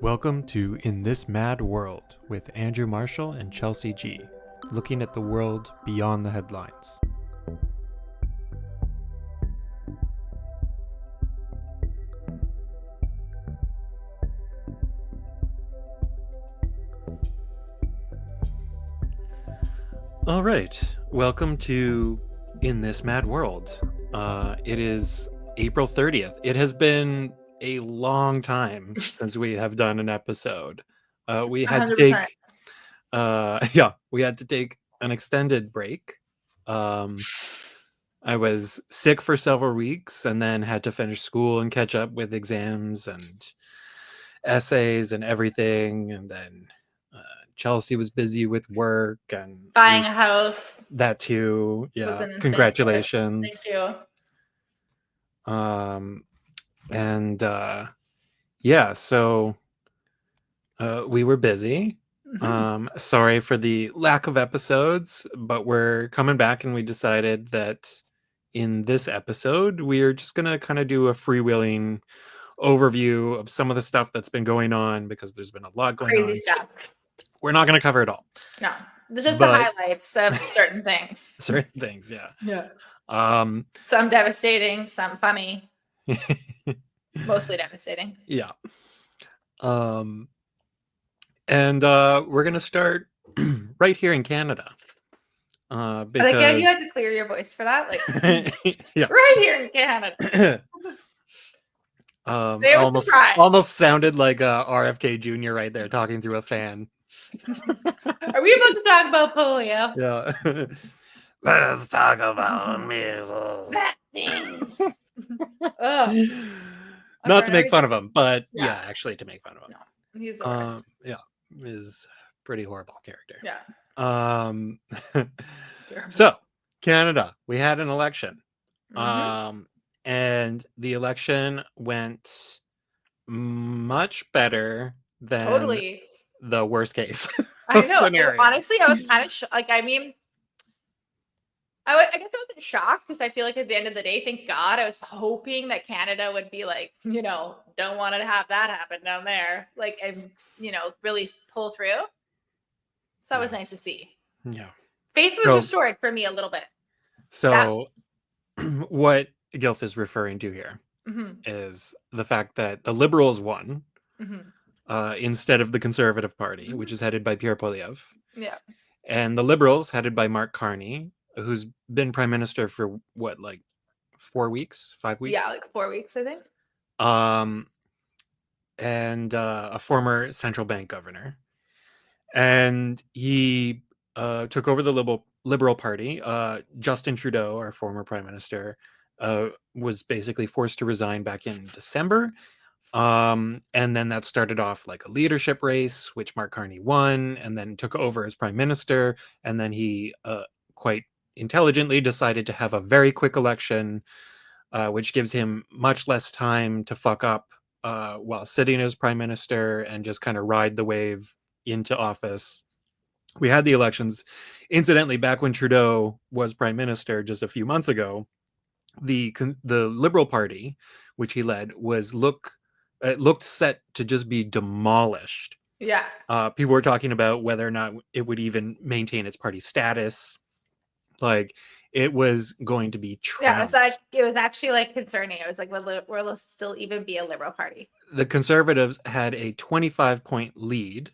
Welcome to In This Mad World with Andrew Marshall and Chelsea G, looking at the world beyond the headlines. All right, welcome to In This Mad World. It is April 30th. It has been a long time since we have done an episode. We had to 100%. we had to take an extended break. I was sick for several weeks and then had to finish school and catch up with exams and essays and everything. And then Chelsea was busy with work and Buying a house that too. was Yeah, an insane congratulations. Thank you. So we were busy. Sorry for the lack of episodes, but we're coming back and we decided that in this episode, we're just going to kind of do a freewheeling overview of some of the stuff that's been going on because there's been a lot going on. Crazy stuff. We're not going to cover it all. No, just the highlights of certain things. Certain things, yeah. Yeah. Some devastating, some funny. Mostly devastating. Yeah. And we're going to start right here in Canada. Because... I like you had to clear your voice for that. Like, yeah. Right here in Canada. Almost sounded like RFK Jr. right there talking through a fan. Are we about to talk about polio? Yeah. Let's talk about measles. Vaccines. Not to make fun of him, but yeah, actually to make fun of him. No, he's the worst. Yeah, is pretty horrible character. Yeah. So Canada, we had an election. Mm-hmm. And the election went much better than the worst case. I know. Scenario. Honestly, I was kind of I guess I wasn't shocked because I feel like at the end of the day, thank God, I was hoping that Canada would be like, don't want to have that happen down there. Like, and, really pull through. So that was nice to see. Yeah. Faith was restored for me a little bit. So what Gilf is referring to here is the fact that the Liberals won instead of the Conservative Party, which is headed by Pierre Poilievre. Yeah. And the Liberals, headed by Mark Carney, who's been prime minister for what, like 4 weeks, 5 weeks? Yeah, like 4 weeks, I think. And a former central bank governor. And he took over the Liberal Party. Justin Trudeau, our former prime minister, was basically forced to resign back in December. And then that started off like a leadership race, which Mark Carney won, and then took over as prime minister. And then he quite intelligently decided to have a very quick election, which gives him much less time to fuck up while sitting as prime minister and just kind of ride the wave into office. We had the elections. Incidentally, back when Trudeau was prime minister just a few months ago, the Liberal Party, which he led, looked set to just be demolished. Yeah. People were talking about whether or not it would even maintain its party status. Like, it was going to be trounced. Yeah, it was actually like concerning. It was like, will still even be a Liberal Party? The Conservatives had a 25-point lead.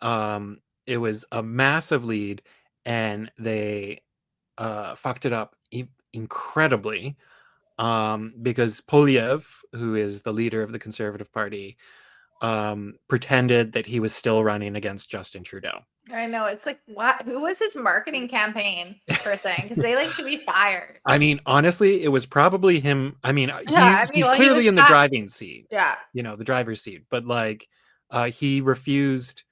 It was a massive lead, and they fucked it up incredibly because Poilievre, who is the leader of the Conservative Party, pretended that he was still running against Justin Trudeau. I know. It's like, what? Who was his marketing campaign person? Because they should be fired. I mean, honestly, it was probably him. I mean, he's clearly in the driving seat. Yeah. The driver's seat. But he refused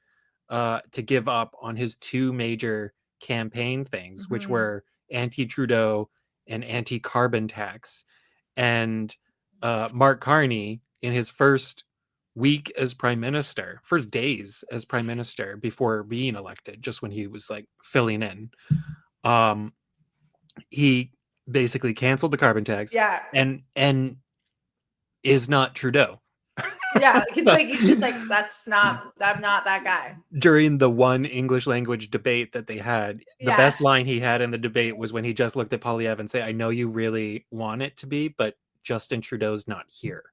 to give up on his two major campaign things, which were anti-Trudeau and anti-carbon tax. And Mark Carney, in his first week as prime minister, first days as prime minister before being elected, just when he was like filling in, he basically canceled the carbon tax. Yeah. And is not Trudeau. Yeah, it's like he's just like, that's not, I'm not that guy. During the one English language debate that they had, the best Yes. line he had in the debate was when he just looked at Polyev and say, "I know you really want it to be, but Justin Trudeau's not here.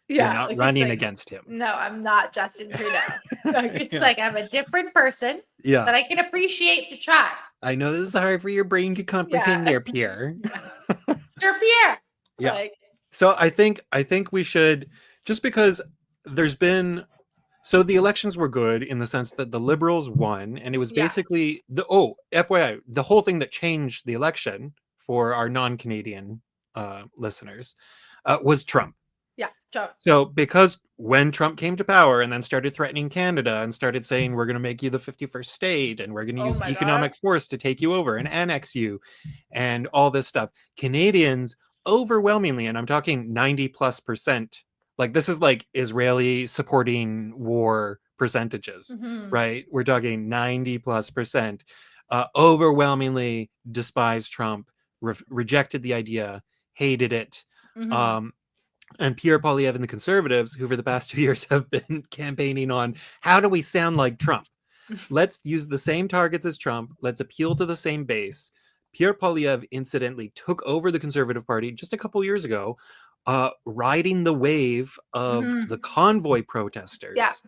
You're Yeah, not like, it's running like, against him." no, I'm not Justin Trudeau. Like, it's Yeah. like, I'm a different person, Yeah. but I can appreciate the try. I know this is hard for your brain to Yeah. comprehend there, Pierre. Yeah. Sir Pierre. Yeah. Like, So I think we should, just because there's been, so the elections were good in the sense that the Liberals won, and it was yeah, basically the, oh, FYI, the whole thing that changed the election for our non-Canadian listeners was Trump. yeah, Joe. So because when Trump came to power and then started threatening Canada and started saying we're going to make you the 51st state and we're going to Oh use my God. economic force to take you over and annex you and all this stuff, Canadians overwhelmingly, and I'm talking 90+%, like this is like Israeli supporting war percentages, Hmm. right? We're talking 90+%, overwhelmingly despised Trump, rejected the idea, hated it. Hmm. Um, and Pierre Poilievre and the Conservatives, who for the past 2 years have been campaigning on how do we sound like Trump? Let's use the same targets as Trump. Let's appeal to the same base. Pierre Poilievre incidentally took over the Conservative Party just a couple years ago, riding the wave of Hmm. the convoy Yeah, protesters,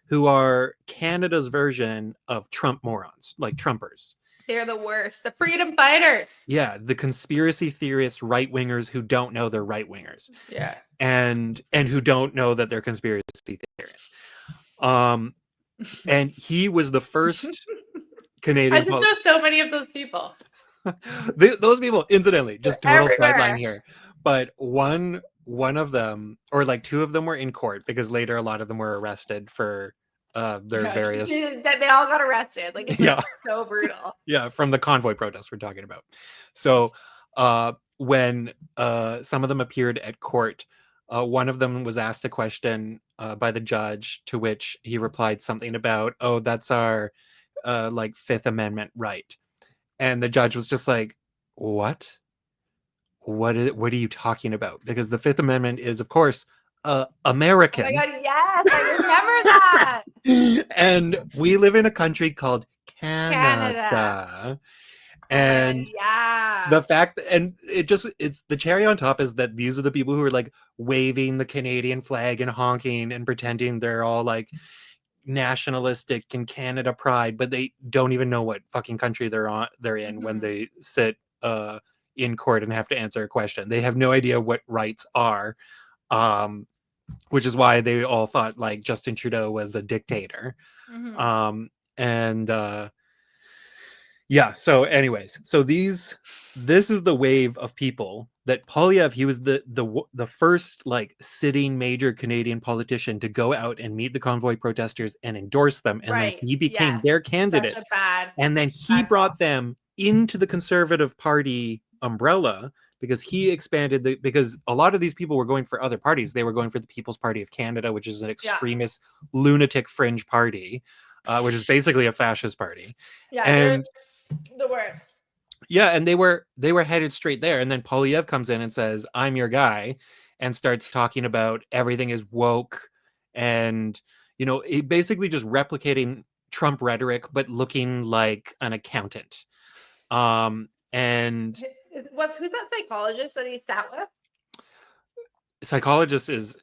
who are Canada's version of Trump morons, like Trumpers. they're the worst. The freedom fighters. Yeah, the conspiracy theorist right wingers who don't know they're right wingers, Yeah. and who don't know that they're conspiracy theorists. Um, and he was the first I Canadian just know so many of those people. those people, incidentally, They're just total sideline everywhere. here, but one of them, or like two of them, were in court because later a lot of them were arrested for their Yeah, various that they all got arrested. Like, it's like yeah, so brutal. yeah, from the convoy protests we're talking about. So when some of them appeared at court, one of them was asked a question by the judge, to which he replied something about, "Oh, that's our like Fifth Amendment right." And the judge was just like, "What? What are you talking about?" Because the Fifth Amendment is, of course, Oh my American. God, yes, I remember that. And we live in a country called Canada. Canada. Oh my God, And yeah. the fact, and it's the cherry on top, is that these are the people who are like waving the Canadian flag and honking and pretending they're all like nationalistic and Canada pride, but they don't even know what fucking country they're in when Hmm. they sit in court and have to answer a question. They have no idea what rights are. Um, which is why they all thought like Justin Trudeau was a dictator. Hmm. Um, and yeah, so anyways, so this is the wave of people that Polyev, he was the first like sitting major Canadian politician to go out and meet the convoy protesters and endorse them, and then Right. he became Yes. their Such candidate, a bad, and then he bad brought call. them into the Conservative Party umbrella, because he expanded because a lot of these people were going for other parties. They were going for the People's Party of Canada, which is an Yeah. extremist lunatic fringe party, which is basically a fascist party. Yeah, they're And the worst. yeah, and they were headed straight there, and then Polyev comes in and says, "I'm your guy," and starts talking about everything is woke, and basically just replicating Trump rhetoric but looking like an accountant. And Who's that psychologist that he sat with? psychologist is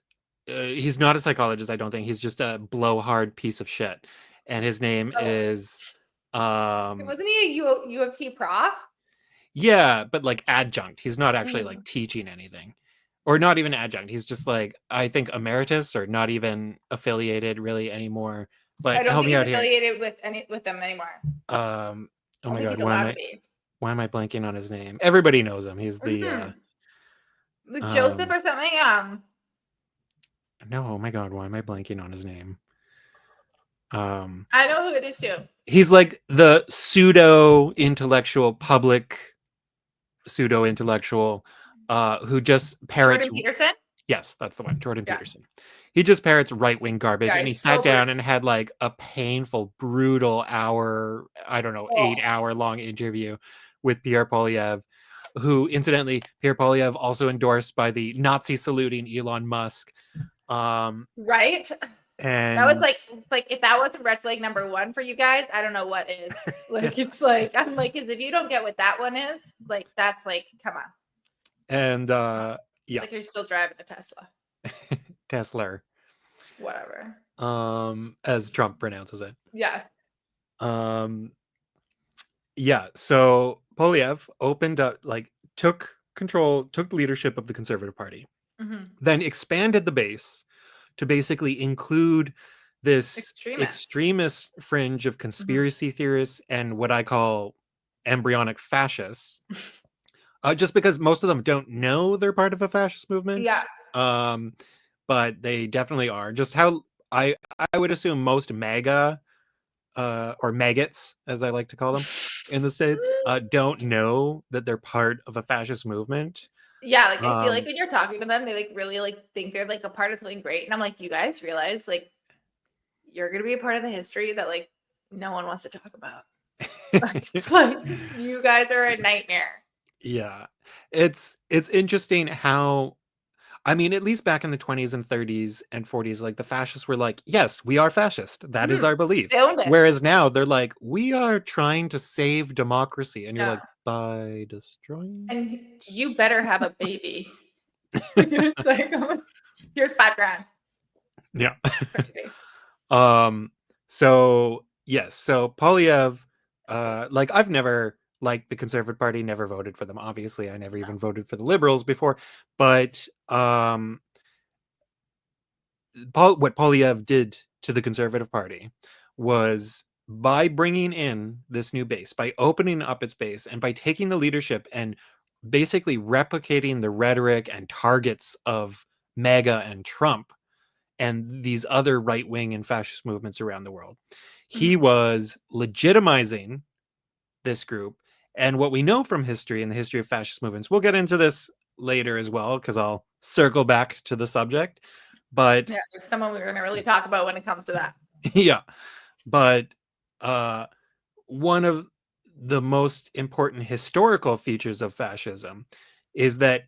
he's not a psychologist, I don't think. He's just a blowhard piece of shit, and his name Oh, is um wasn't he a U of T prof? yeah, but like adjunct. He's not actually like Mm. teaching anything. Or not even adjunct. He's just like, I think, emeritus, or not even affiliated really anymore. I But don't help think me he's out here. affiliated with them anymore. Oh I don't my think god, he's why am allowed to I be. why am I blanking on his name? Everybody knows him. He's the Hmm. Like Joseph um or something. no, oh my god, why am I blanking on his name? Um I know who it is too. he's like the pseudo intellectual who just parrots. Jordan Peterson. Yes, that's the one, Jordan Yeah, Peterson. He just parrots right-wing garbage, yeah, and he it's sat so brutal. down and had like a painful, brutal hour, I don't know, Oh, 8 hour long interview with Pierre Polyev, who incidentally, Pierre Polyev also endorsed by the Nazi saluting Elon Musk. Right? That was And like if that wasn't red flag number one for you guys, I don't know what is. Like it's like I'm like, because if you don't get what that one is, like that's like, come on. and It's yeah, like you're still driving a Tesla. Tesla, Whatever. as Trump pronounces it. Yeah. Um, yeah, so Polyev opened up, like, took leadership of the Conservative Party, Hmm. then expanded the base to basically include this Extremists. extremist fringe of Hmm. conspiracy theorists and what I call embryonic fascists, just because most of them don't know they're part of a fascist movement. Yeah. Um, but they definitely are. Just how I would assume most MAGA, or maggots, as I like to call them in the States, don't know that they're part of a fascist movement. Yeah, like I feel like Um, when you're talking to them, they like really like think they're like a part of something great. And I'm like, you guys realize like you're gonna be a part of the history that like no one wants to talk about. Like it's like you guys are a nightmare. yeah, it's interesting how, I mean, at least back in the 20s and 30s and 40s, like the fascists were like, yes, we are fascist. That is Mhm. our belief. They owned it. Whereas now they're like, we are trying to save democracy. And you're Yeah. like, by destroying And it? you better have a baby. It's like, here's 5 grand. Yeah. Crazy. Um, so yes, so Polyev, like I've never liked the Conservative Party, never voted for them. Obviously, I never No. even voted for the Liberals before. But what Polyev did to the Conservative Party was, by bringing in this new base, by opening up its base, and by taking the leadership and basically replicating the rhetoric and targets of MAGA and Trump and these other right wing and fascist movements around the world. He Mhm. was legitimizing this group. And what we know from history and the history of fascist movements, we'll get into this later as well, because I'll circle back to the subject. But Yeah, there's someone we're gonna really talk about when it comes to that. yeah, but uh, one of the most important historical features of fascism is that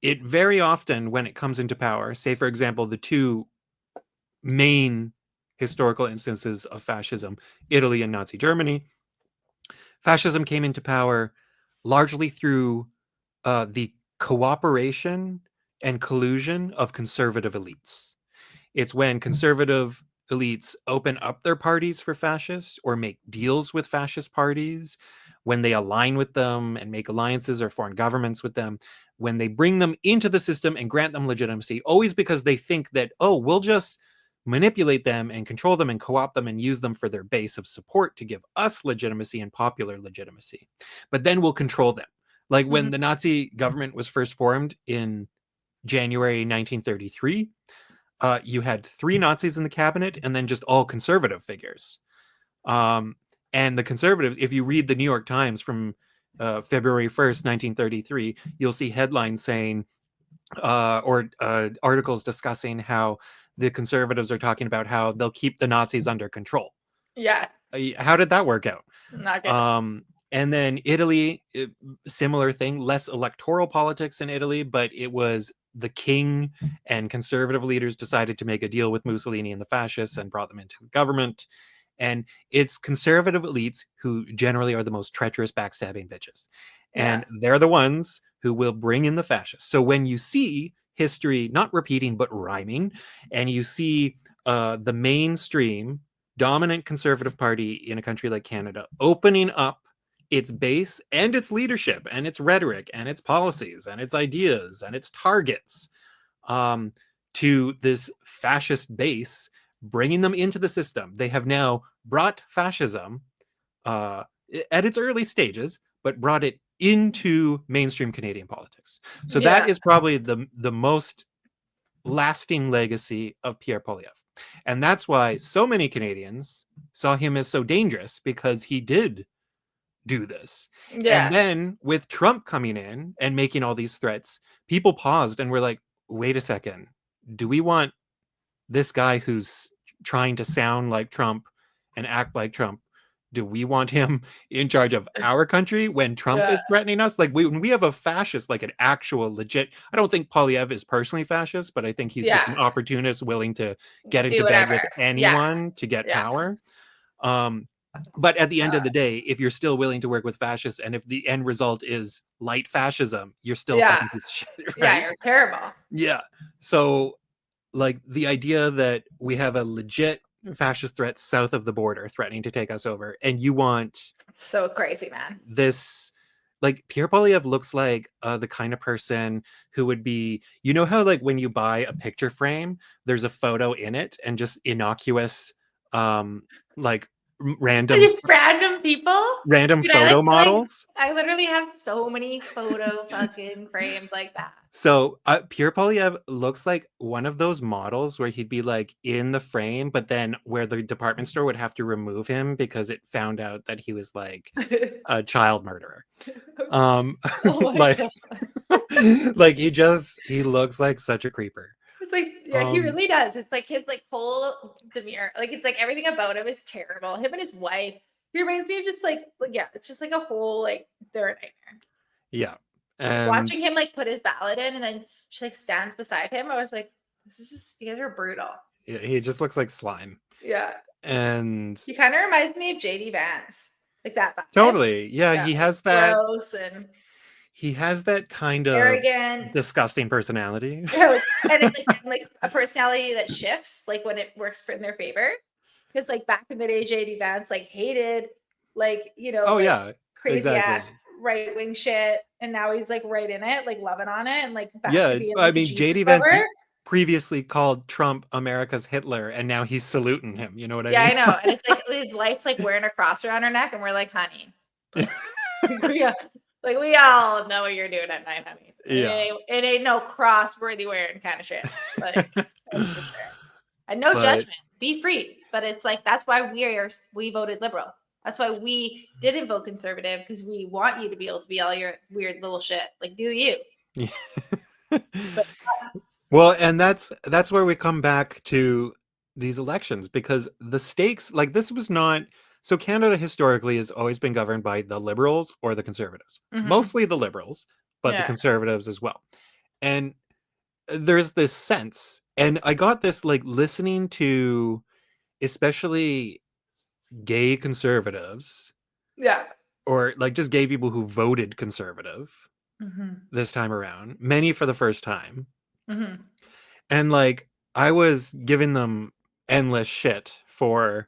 it very often, when it comes into power, say, for example, the two main historical instances of fascism, Italy and Nazi Germany. Fascism came into power largely through the cooperation and collusion of conservative elites. It's when conservative elites open up their parties for fascists or make deals with fascist parties, when they align with them and make alliances or foreign governments with them, when they bring them into the system and grant them legitimacy, always because they think that, oh, we'll just manipulate them and control them and co-opt them and use them for their base of support to give us legitimacy and popular legitimacy. But then we'll control them. Like when Mhm. the Nazi government was first formed in January 1933, you had 3 Nazis in the cabinet and then just all conservative figures. Um, and the conservatives, if you read the New York Times from February 1st, 1933, you'll see headlines saying, or articles discussing how the conservatives are talking about how they'll keep the Nazis under control. Yeah, How did that work out? not good. Um, and then Italy, similar thing, less electoral politics in Italy, but it was the king and conservative leaders decided to make a deal with Mussolini and the fascists and brought them into government. And it's conservative elites who generally are the most treacherous, backstabbing bitches. Yeah. And they're the ones who will bring in the fascists. So when you see history not repeating but rhyming, and you see the mainstream dominant conservative party in a country like Canada opening up its base and its leadership and its rhetoric and its policies and its ideas and its targets, um, to this fascist base, bringing them into the system. They have now brought fascism uh, at its early stages, but brought it into mainstream Canadian politics. So that Yeah. is probably the most lasting legacy of Pierre Poilievre. And that's why so many Canadians saw him as so dangerous, because he did do this. And Yeah. then with Trump coming in and making all these threats, people paused and were like, wait a second, do we want this guy who's trying to sound like Trump and act like Trump? do we want him in charge of our country when Trump Yeah. is threatening us? Like when we have a fascist, like an actual legit, I don't think Polyev is personally fascist, but I think he's just Yeah. an opportunist willing to get into Do bed whatever. with Yeah. anyone to get Yeah. power. Um, but at the end of Uh, the day, if you're still willing to work with fascists and if the end result is light fascism, you're still a yeah. fucking piece of shit, Yeah. right? You're terrible. Yeah. So like the idea that we have a legit fascist threat south of the border threatening to take us over, and you want It's so crazy, man. this, like Pierre Polyev looks like the kind of person who would be, you know how like when you buy a picture frame, there's a photo in it and just innocuous, um, like random Just random people. random Dude, I like photo like models. I literally have so many photo fucking frames like that. So Pierre Polyev looks like one of those models where he'd be like in the frame, but then where the department store would have to remove him because it found out that he was like a child murderer. Um, Oh my like, god. like he looks like such a creeper. It's like, yeah, he Um, really does. It's like his like whole demeanor. Like it's like everything about him is terrible. Him and his wife. He reminds me of just like yeah, it's just like a whole like they're a nightmare. yeah, Like and watching him like put his ballot in and then she like stands beside him. I was like, this is just you guys are brutal. he just looks like slime. Yeah. And He kind of reminds me of JD Vance. Like that vibe. totally, yeah, Yeah. Like gross and he has that kind of arrogant. disgusting personality. Yeah, and it's like a personality that shifts like when it works for in their favor. Because like back in the day, JD Vance like hated like Oh like yeah, crazy ass exactly. right wing shit, and now he's like right in it, like loving on it, and like back to Yeah, being I like a mean, Jesus JD Vance lover. previously called Trump America's Hitler, and now he's saluting him. You know what I Yeah, mean? I know, and it's like his wife's like wearing a cross around her neck, and we're like, honey, please, we all know what you're doing at night, honey. Yeah, It ain't no cross worthy wearing kind of shit, like that's for sure. And no but judgment. Be free. But it's like that's why we voted liberal. That's why we didn't vote conservative because we want you to be able to be all your weird little shit. Like do you? But well, and that's where we come back to these elections because the stakes, like this was not, so Canada historically has always been governed by the liberals or the conservatives, mhm. mostly the liberals, but the Yeah, conservatives as well. And there's this sense, and I got this like listening to especially gay conservatives yeah. or like just gay people who voted conservative Mhm. this time around, many for the first time. Mhm. And like I was giving them endless shit for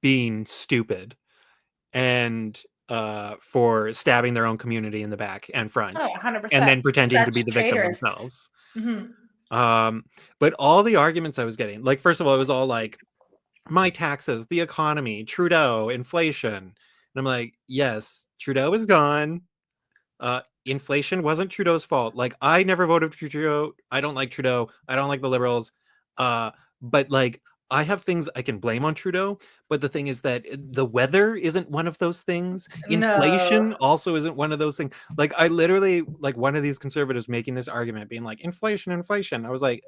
being stupid and for stabbing their own community in the back and front Oh, and 100%. then pretending to be Such the victim traitors. themselves. Mhm. But all the arguments I was getting, like first of all, it was all like my taxes, the economy, Trudeau, inflation. And I'm like, yes, Trudeau is gone. Inflation wasn't Trudeau's fault. Like, I never voted for Trudeau. I don't like Trudeau. I don't like the Liberals. Uh, but like, I have things I can blame on Trudeau. But the thing is that the weather isn't one of those things. No. Inflation also isn't one of those things. Like, I literally, like, one of these conservatives making this argument, being like, inflation, inflation. I was like,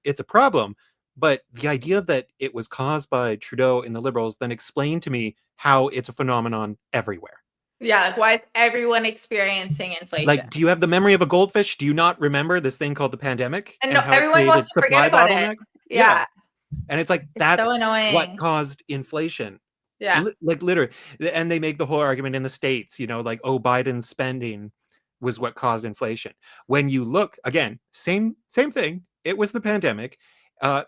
it's a problem. But the idea that it was caused by Trudeau and the Liberals, then explain to me how it's a phenomenon everywhere. Yeah, like why is everyone experiencing inflation? Like, do you have the memory of a goldfish? Do you not remember this thing called the pandemic And and no, how it everyone created wants to forget supply about it. bottleneck? Yeah. Yeah. And it's like, It's so that's what annoying. caused inflation. Yeah. Like, literally. And they make the whole argument in the States, you know, like, oh, Biden's spending was what caused inflation. When you look, again, same thing. It was the pandemic.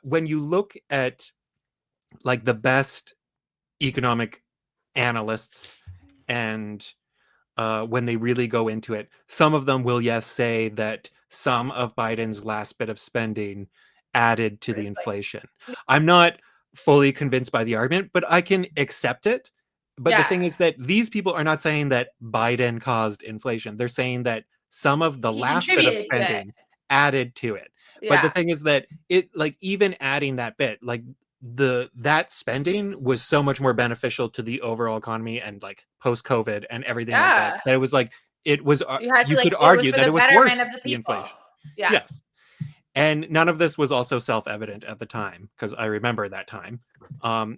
When you look at like the best economic analysts and when they really go into it. Some of them will, yes, say that some of Biden's last bit of spending added to Where the it's like, inflation. I'm not fully convinced by the argument, but I can accept it. But the yeah, thing is that these people are not saying that Biden caused inflation. They're saying that some of the he last bit of contributed to it. spending added to it. But the Yeah. thing is that it, like, even adding that bit, like that spending was so much more beneficial to the overall economy and like post COVID and everything like that, Yeah. that it was like it was You had to you like could it was argue for that the it was worth betterment of the the people. inflation. Yeah. Yes. And none of this was also self-evident at the time, because I remember that time.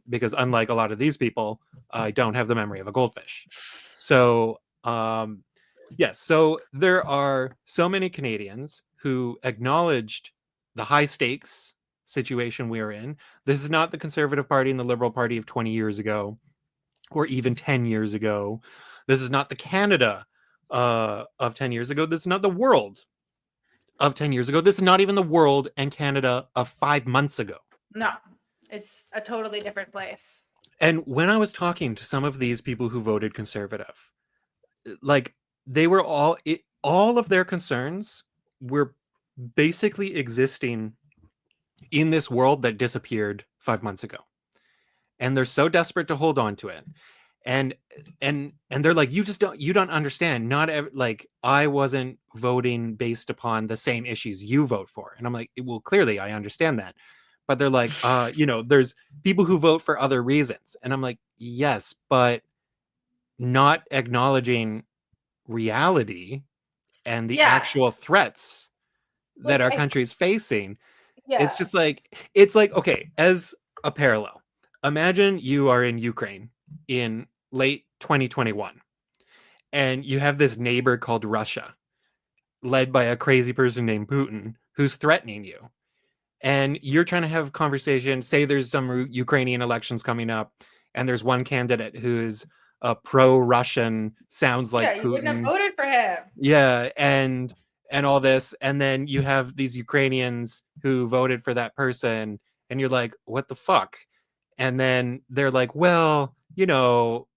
Because unlike a lot of these people, I don't have the memory of a goldfish. So yes, so there are so many Canadians who acknowledged the high stakes situation we are in. This is not the Conservative Party and the Liberal Party of 20 years ago, or even 10 years ago. This is not the Canada of 10 years ago. This is not the world of 10 years ago. This is not even the world and Canada of 5 months ago. No, it's a totally different place. And when I was talking to some of these people who voted Conservative, like they were all of their concerns were basically existing in this world that disappeared 5 months ago, and they're so desperate to hold on to it. And they're like, you don't understand. Not like, I wasn't voting based upon the same issues you vote for. And I'm like, well, clearly I understand that. But they're like, there's people who vote for other reasons. And I'm like, yes, but not acknowledging reality and the Yeah, actual threats that like our I country is facing. It's yeah, just like, it's like, okay, as a parallel, imagine you are in Ukraine in late 2021 and you have this neighbor called Russia, led by a crazy person named Putin, who's threatening you. And you're trying to have a conversation. Say there's some Ukrainian elections coming up, and there's one candidate who's a pro-Russian, sounds yeah. like You wouldn't have Putin. voted for him. Yeah, and all this, and then you have these Ukrainians who voted for that person, and you're like, what the fuck? And then they're like, well,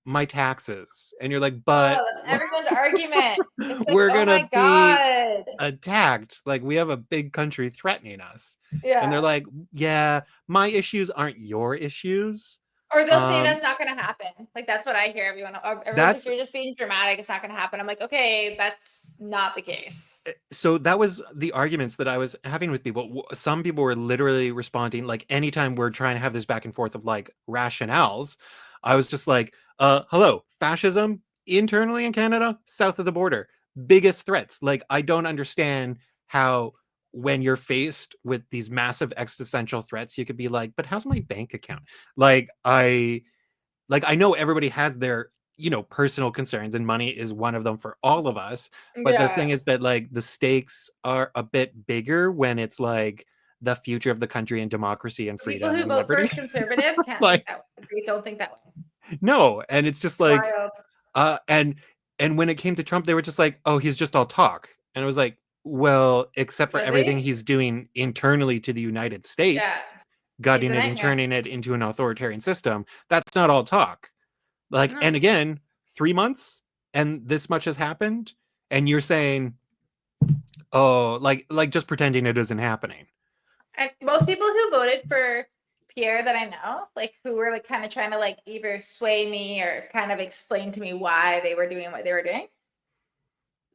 my taxes. And you're like, but Oh, that's everyone's argument. It's like, we're oh gonna my be god. attacked. Like, we have a big country threatening us. And they're Yeah. like, yeah, my issues aren't your issues. Or they'll say Um, that's not going to happen. Like that's what I hear everyone. Everyone's like, that's you're just being dramatic. It's not going to happen. I'm like, okay, that's not the case. so that was the arguments that I was having with people. Some people were literally responding, like, anytime we're trying to have this back and forth of like rationales, I was just like, hello, fascism internally in Canada, south of the border, biggest threats. Like, I don't understand how, when you're faced with these massive existential threats, you could be like, but how's my bank account? Like, I know everybody has their, personal concerns, and money is one of them for all of us. But the Yeah. thing is that, like, the stakes are a bit bigger when it's like the future of the country and democracy and People freedom who and vote for liberty. conservative can't think Like, that way. They don't think that way. no. And it's just It's like, wild. uh and and when it came to Trump, they were just like, oh, he's just all talk. And it was like, well, except for Is everything he? he's doing internally to the United Yeah. States, He's a gutting it and nightmare. turning it into an authoritarian system, that's not all talk. Like, No. and again, 3 months and this much has happened, and you're saying, oh, like just pretending it isn't happening. And most people who voted for Pierre that I know, like who were like kind of trying to like either sway me or kind of explain to me why they were doing what they were doing,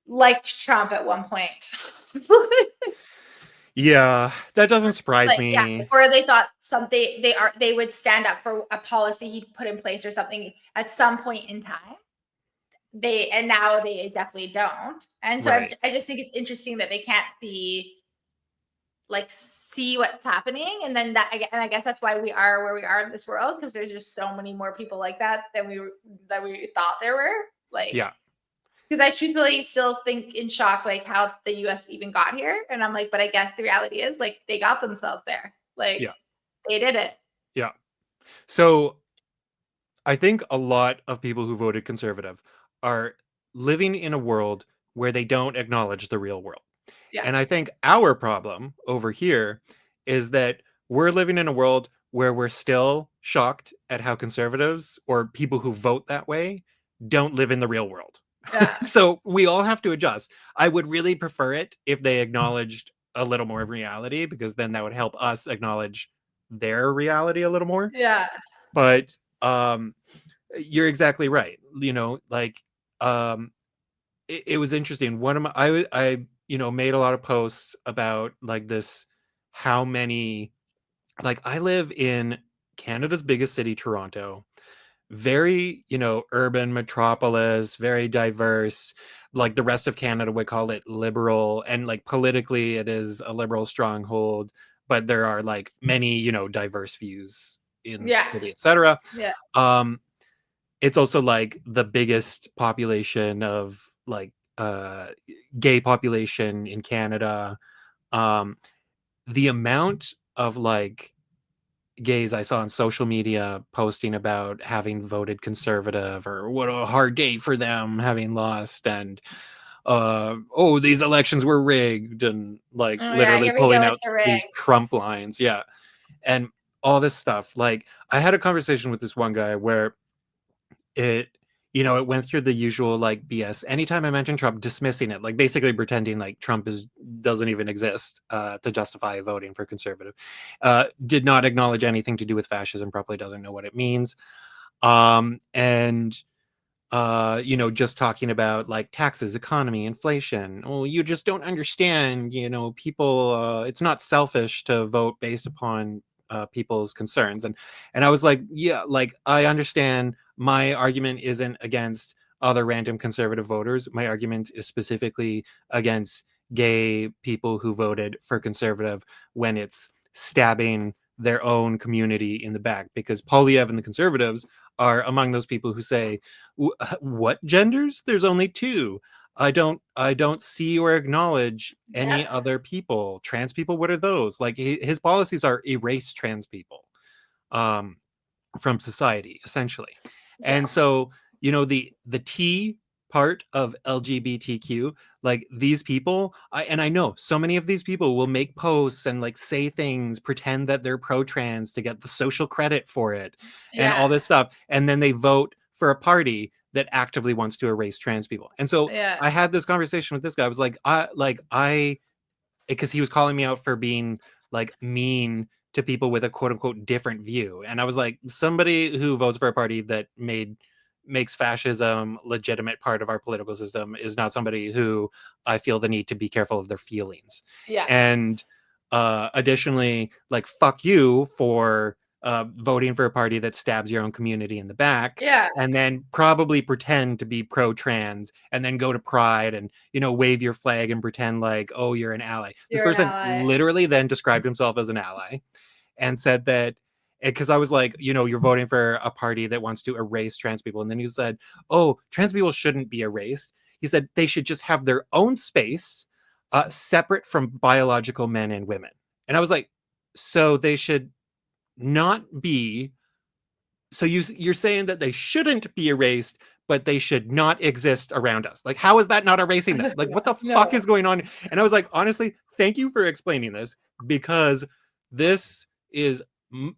liked Trump at one point. Yeah, that doesn't surprise Like yeah, me. or they thought something they would stand up for a policy he put in place or something at some point in time. And now they definitely don't. And so Right. I just think it's interesting that they can't see what's happening, and then I guess that's why we are where we are in this world, because there's just so many more people like that than we thought there were. Like, Yeah. because I truthfully still think in shock like how the US even got here, and I'm like, but I guess the reality is like they got themselves there. Like Yeah. they did it. Yeah. So I think a lot of people who voted conservative are living in a world where they don't acknowledge the real world. Yeah. And I think our problem over here is that we're living in a world where we're still shocked at how conservatives or people who vote that way don't live in the real world. Yeah. So we all have to adjust. I would really prefer it if they acknowledged a little more of reality, because then that would help us acknowledge their reality a little more. Yeah. But you're exactly right. Like, um it was interesting. One of my I made a lot of posts about like this, how many, like, I live in Canada's biggest city, Toronto. very, urban metropolis, very diverse. Like the rest of Canada would call it liberal, and like politically it is a liberal stronghold, but there are like many, diverse views in the Yeah. city, etc. Yeah. um it's also like the biggest population of like gay population in Canada. um the amount of like gays I saw on social media posting about having voted conservative, or what a hard day for them having lost, and oh, these elections were rigged, and like Oh yeah, literally here we go pulling with out the these Trump rigs. lines. Yeah. And all this stuff. Like I had a conversation with this one guy where it it went through the usual like BS. Anytime I mention Trump, dismissing it, like basically pretending like Trump is doesn't even exist to justify voting for conservative. Did not acknowledge anything to do with fascism, probably doesn't know what it means. And just talking about like taxes, economy, inflation. Oh, you just don't understand, people, it's not selfish to vote based upon people's concerns. And I was like, yeah, like I understand my argument isn't against other random conservative voters. My argument is specifically against gay people who voted for conservative when it's stabbing their own community in the back, because Polyev and the conservatives are among those people who say, what genders? There's only two. I don't see or acknowledge Yep. any other people. Trans people, what are those? Like his policies are erase trans people um from society, essentially. Yeah. And so, the T part of LGBTQ, like these people, I know so many of these people will make posts and like say things, pretend that they're pro trans to get the social credit for it and Yeah. all this stuff, and then they vote for a party that actively wants to erase trans people. And so Yeah. I had this conversation with this guy. I was like, I because he was calling me out for being like mean to people with a quote unquote different view. And I was like, somebody who votes for a party that makes fascism legitimate part of our political system is not somebody who I feel the need to be careful of their feelings. Yeah. And additionally, like fuck you for voting for a party that stabs your own community in the back, Yeah. and then probably pretend to be pro trans, and then go to Pride and wave your flag and pretend like, oh, you're an ally. This You're an person ally. literally then described himself as an ally and said that, because I was like, you're voting for a party that wants to erase trans people. And then he said, oh, trans people shouldn't be erased. He said they should just have their own space, separate from biological men and women. And I was like, so they should not be, so you're saying that they shouldn't be erased, but they should not exist around us. Like, how is that not erasing them? Like, what the fuck No. is going on? And I was like, honestly, thank you for explaining this, because this is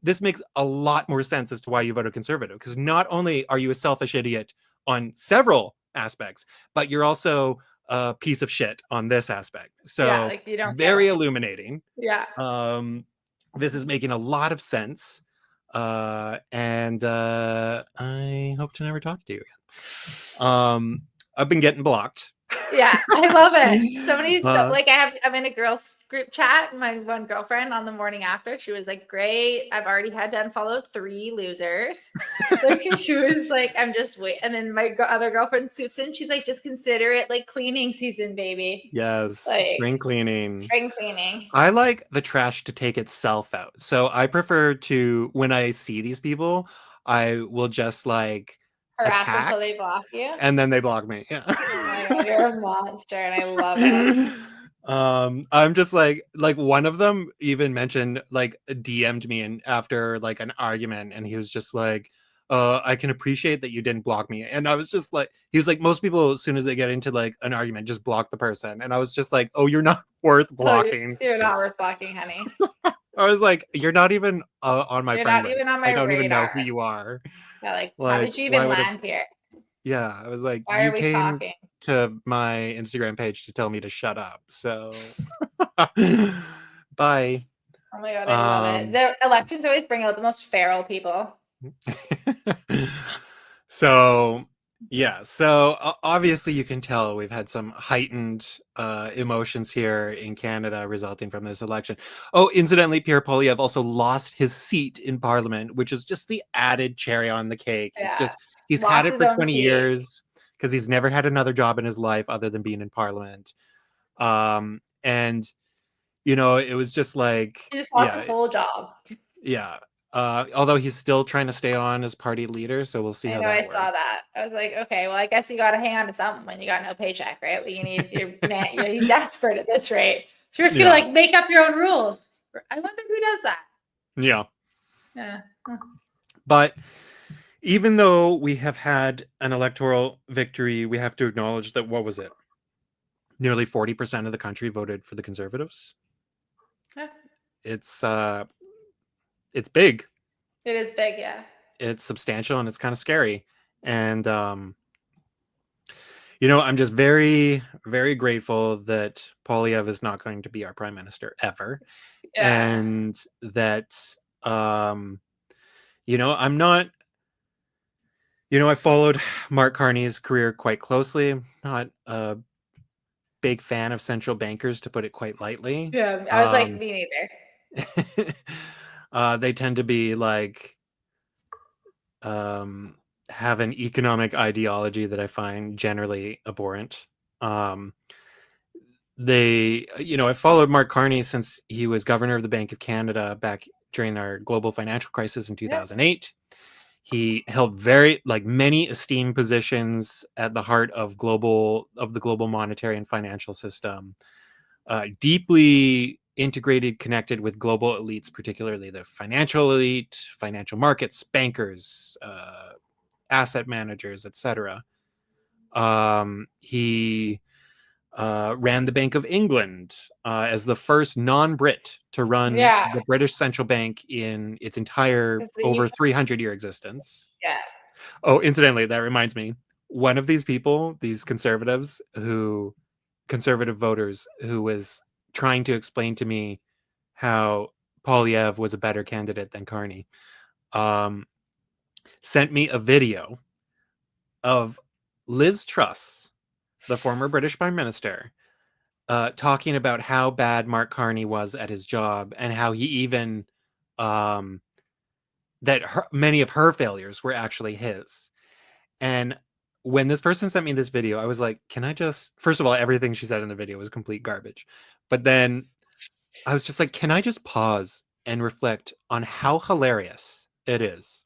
this makes a lot more sense as to why you voted conservative. Because not only are you a selfish idiot on several aspects, but you're also a piece of shit on this aspect. Yeah, So like you don't very care. illuminating. Yeah. um this is making a lot of sense, and I hope to never talk to you again. I've been getting blocked. Yeah, I love it. Somebody so uh, like I'm in a girls group chat. My one girlfriend on the morning after, she was like, "Great, I've already had to unfollow 3 losers." Like she was like, "I'm just wait." And then my other girlfriend swoops in. She's like, "Just consider it like cleaning season, baby. yes, Like spring cleaning. spring cleaning." I like the trash to take itself out. So I prefer to, when I see these people, I will just like Harass them till attack, they block you. and then they block me. Yeah. Oh my god, you're a monster, and I love it. I'm just like one of them even mentioned, like DM'd me and after like an argument, and he was just like, I can appreciate that you didn't block me. And I was just like, he was like, most people as soon as they get into like an argument just block the person. And I was just like, oh, you're not worth Oh, blocking. you're not worth blocking, honey. I was like, you're not even on my You're friend not even list. on my I don't even know who radar. you are. Yeah, like, how Like, did you why even would land here? yeah, I was like, Why you are we came talking? to my Instagram page to tell me to shut up. So bye. Oh my god, I love it. Um The elections always bring out the most feral people. so Yeah, so obviously you can tell we've had some heightened emotions here in Canada resulting from this election. Oh, incidentally, Pierre Poilievre also lost his seat in Parliament, which is just the added cherry on the cake. It's Yeah. just he's had Lost it his for own 20 seat. years because he's never had another job in his life other than being in Parliament. And it was just like, He just lost yeah, his whole job. yeah. Although he's still trying to stay on as party leader, so we'll see I how know, I that saw works. that. I was like, okay, well, I guess you got to hang on to something when you got no paycheck, right? Like, you need your man, you're desperate at this rate. So you're just gonna Yeah, like make up your own rules. I wonder who does that. yeah. Yeah. Huh. But even though we have had an electoral victory, we have to acknowledge that what was it? Nearly 40% of the country voted for the Conservatives. Yeah. It's uh it's big, It is big, yeah. it's substantial, and it's kind of scary. And I'm just very, very grateful that Polyev is not going to be our prime minister ever. Yeah. And that um I'm not I followed Mark Carney's career quite closely. I'm not a big fan of central bankers, to put it quite lightly. Yeah. I was like, Um, me neither. they tend to be like um, have an economic ideology that I find generally abhorrent. Um, I followed Mark Carney since he was governor of the Bank of Canada back during our global financial crisis in Yep. 2008. He held very like many esteemed positions at the heart of the global monetary and financial system, deeply integrated, connected with global elites, particularly the financial elite, financial markets, bankers, asset managers, etc. He ran the Bank of England as the first non-Brit to run Yeah. the British central bank in its entire Because the over UK, 300-year existence. yeah. Oh, incidentally, that reminds me. One of these people, these conservative voters, who was trying to explain to me how Polyev was a better candidate than Carney, um, sent me a video of Liz Truss, the former British Prime Minister, talking about how bad Mark Carney was at his job and how he even um, many of her failures were actually his. And when this person sent me this video, I was like, can I just, first of all, everything she said in the video was complete garbage. But then I was just like, can I just pause and reflect on how hilarious it is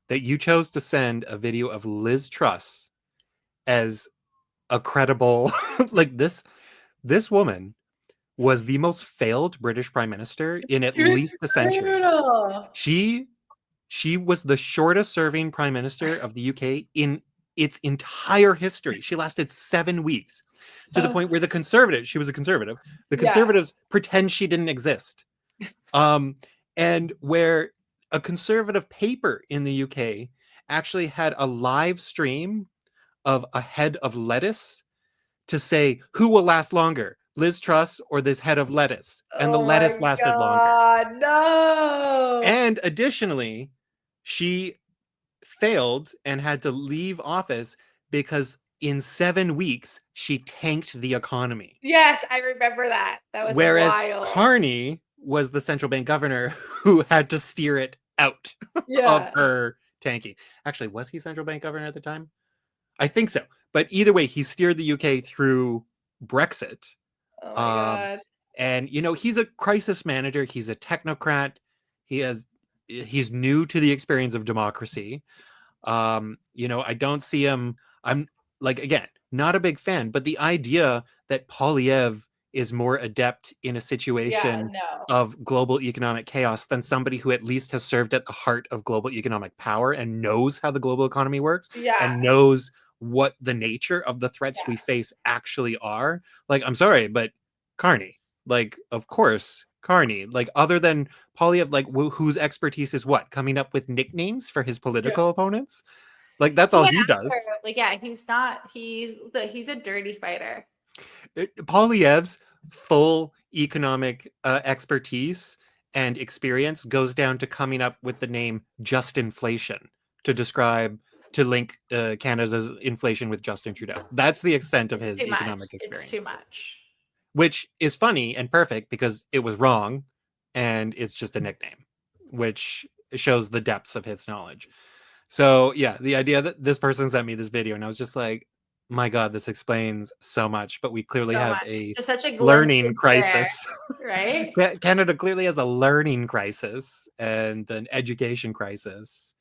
that you chose to send a video of Liz Truss as a credible, like this woman was the most failed British prime minister in at It's least a century. brutal. She She was the shortest serving prime minister of the UK in its entire history. She lasted 7 weeks, to the point where she was a conservative. The Yeah. conservatives pretend she didn't exist. Um, and where a conservative paper in the UK actually had a live stream of a head of lettuce to say who will last longer, Liz Truss or this head of lettuce, and the Oh lettuce my lasted longer. God. No. And additionally, she failed and had to leave office because in 7 weeks she tanked the economy. Yes, I remember that. That was Whereas wild. Carney was the central bank governor who had to steer it out of Yeah. her tanking. Actually, was he central bank governor at the time? I think so. But either way, he steered the UK through Brexit. Oh my Um, God. and he's a crisis manager. He's a technocrat. He has he's new to the experience of democracy. I don't see him. I'm like, again, not a big fan, but the idea that Polyev is more adept in a Yeah, situation no. of global economic chaos than somebody who at least has served at the heart of global economic power and knows how the global economy works Yeah, and knows what the nature of the threats we yeah. face actually are. Like, I'm sorry, but Carney, like, of course, Carney, like, other than Polyev, like, whose expertise is what? Coming up with nicknames for his Yeah. political opponents? Like, that's He all went he after does. like, yeah, he's a dirty fighter. Polyev's full economic expertise and experience goes down to coming up with the name just inflation to describe to link Canada's inflation with Justin Trudeau. That's the extent of It's his too much. economic It's too experience, much. which is funny and perfect because it was wrong and it's just a nickname, which shows the depths of his knowledge. So yeah, the idea that this person sent me this video and I was just like, my God, this explains so much, but we clearly So have much. a Just such a glimpse learning into their crisis. right. Canada clearly has a learning crisis and an education crisis.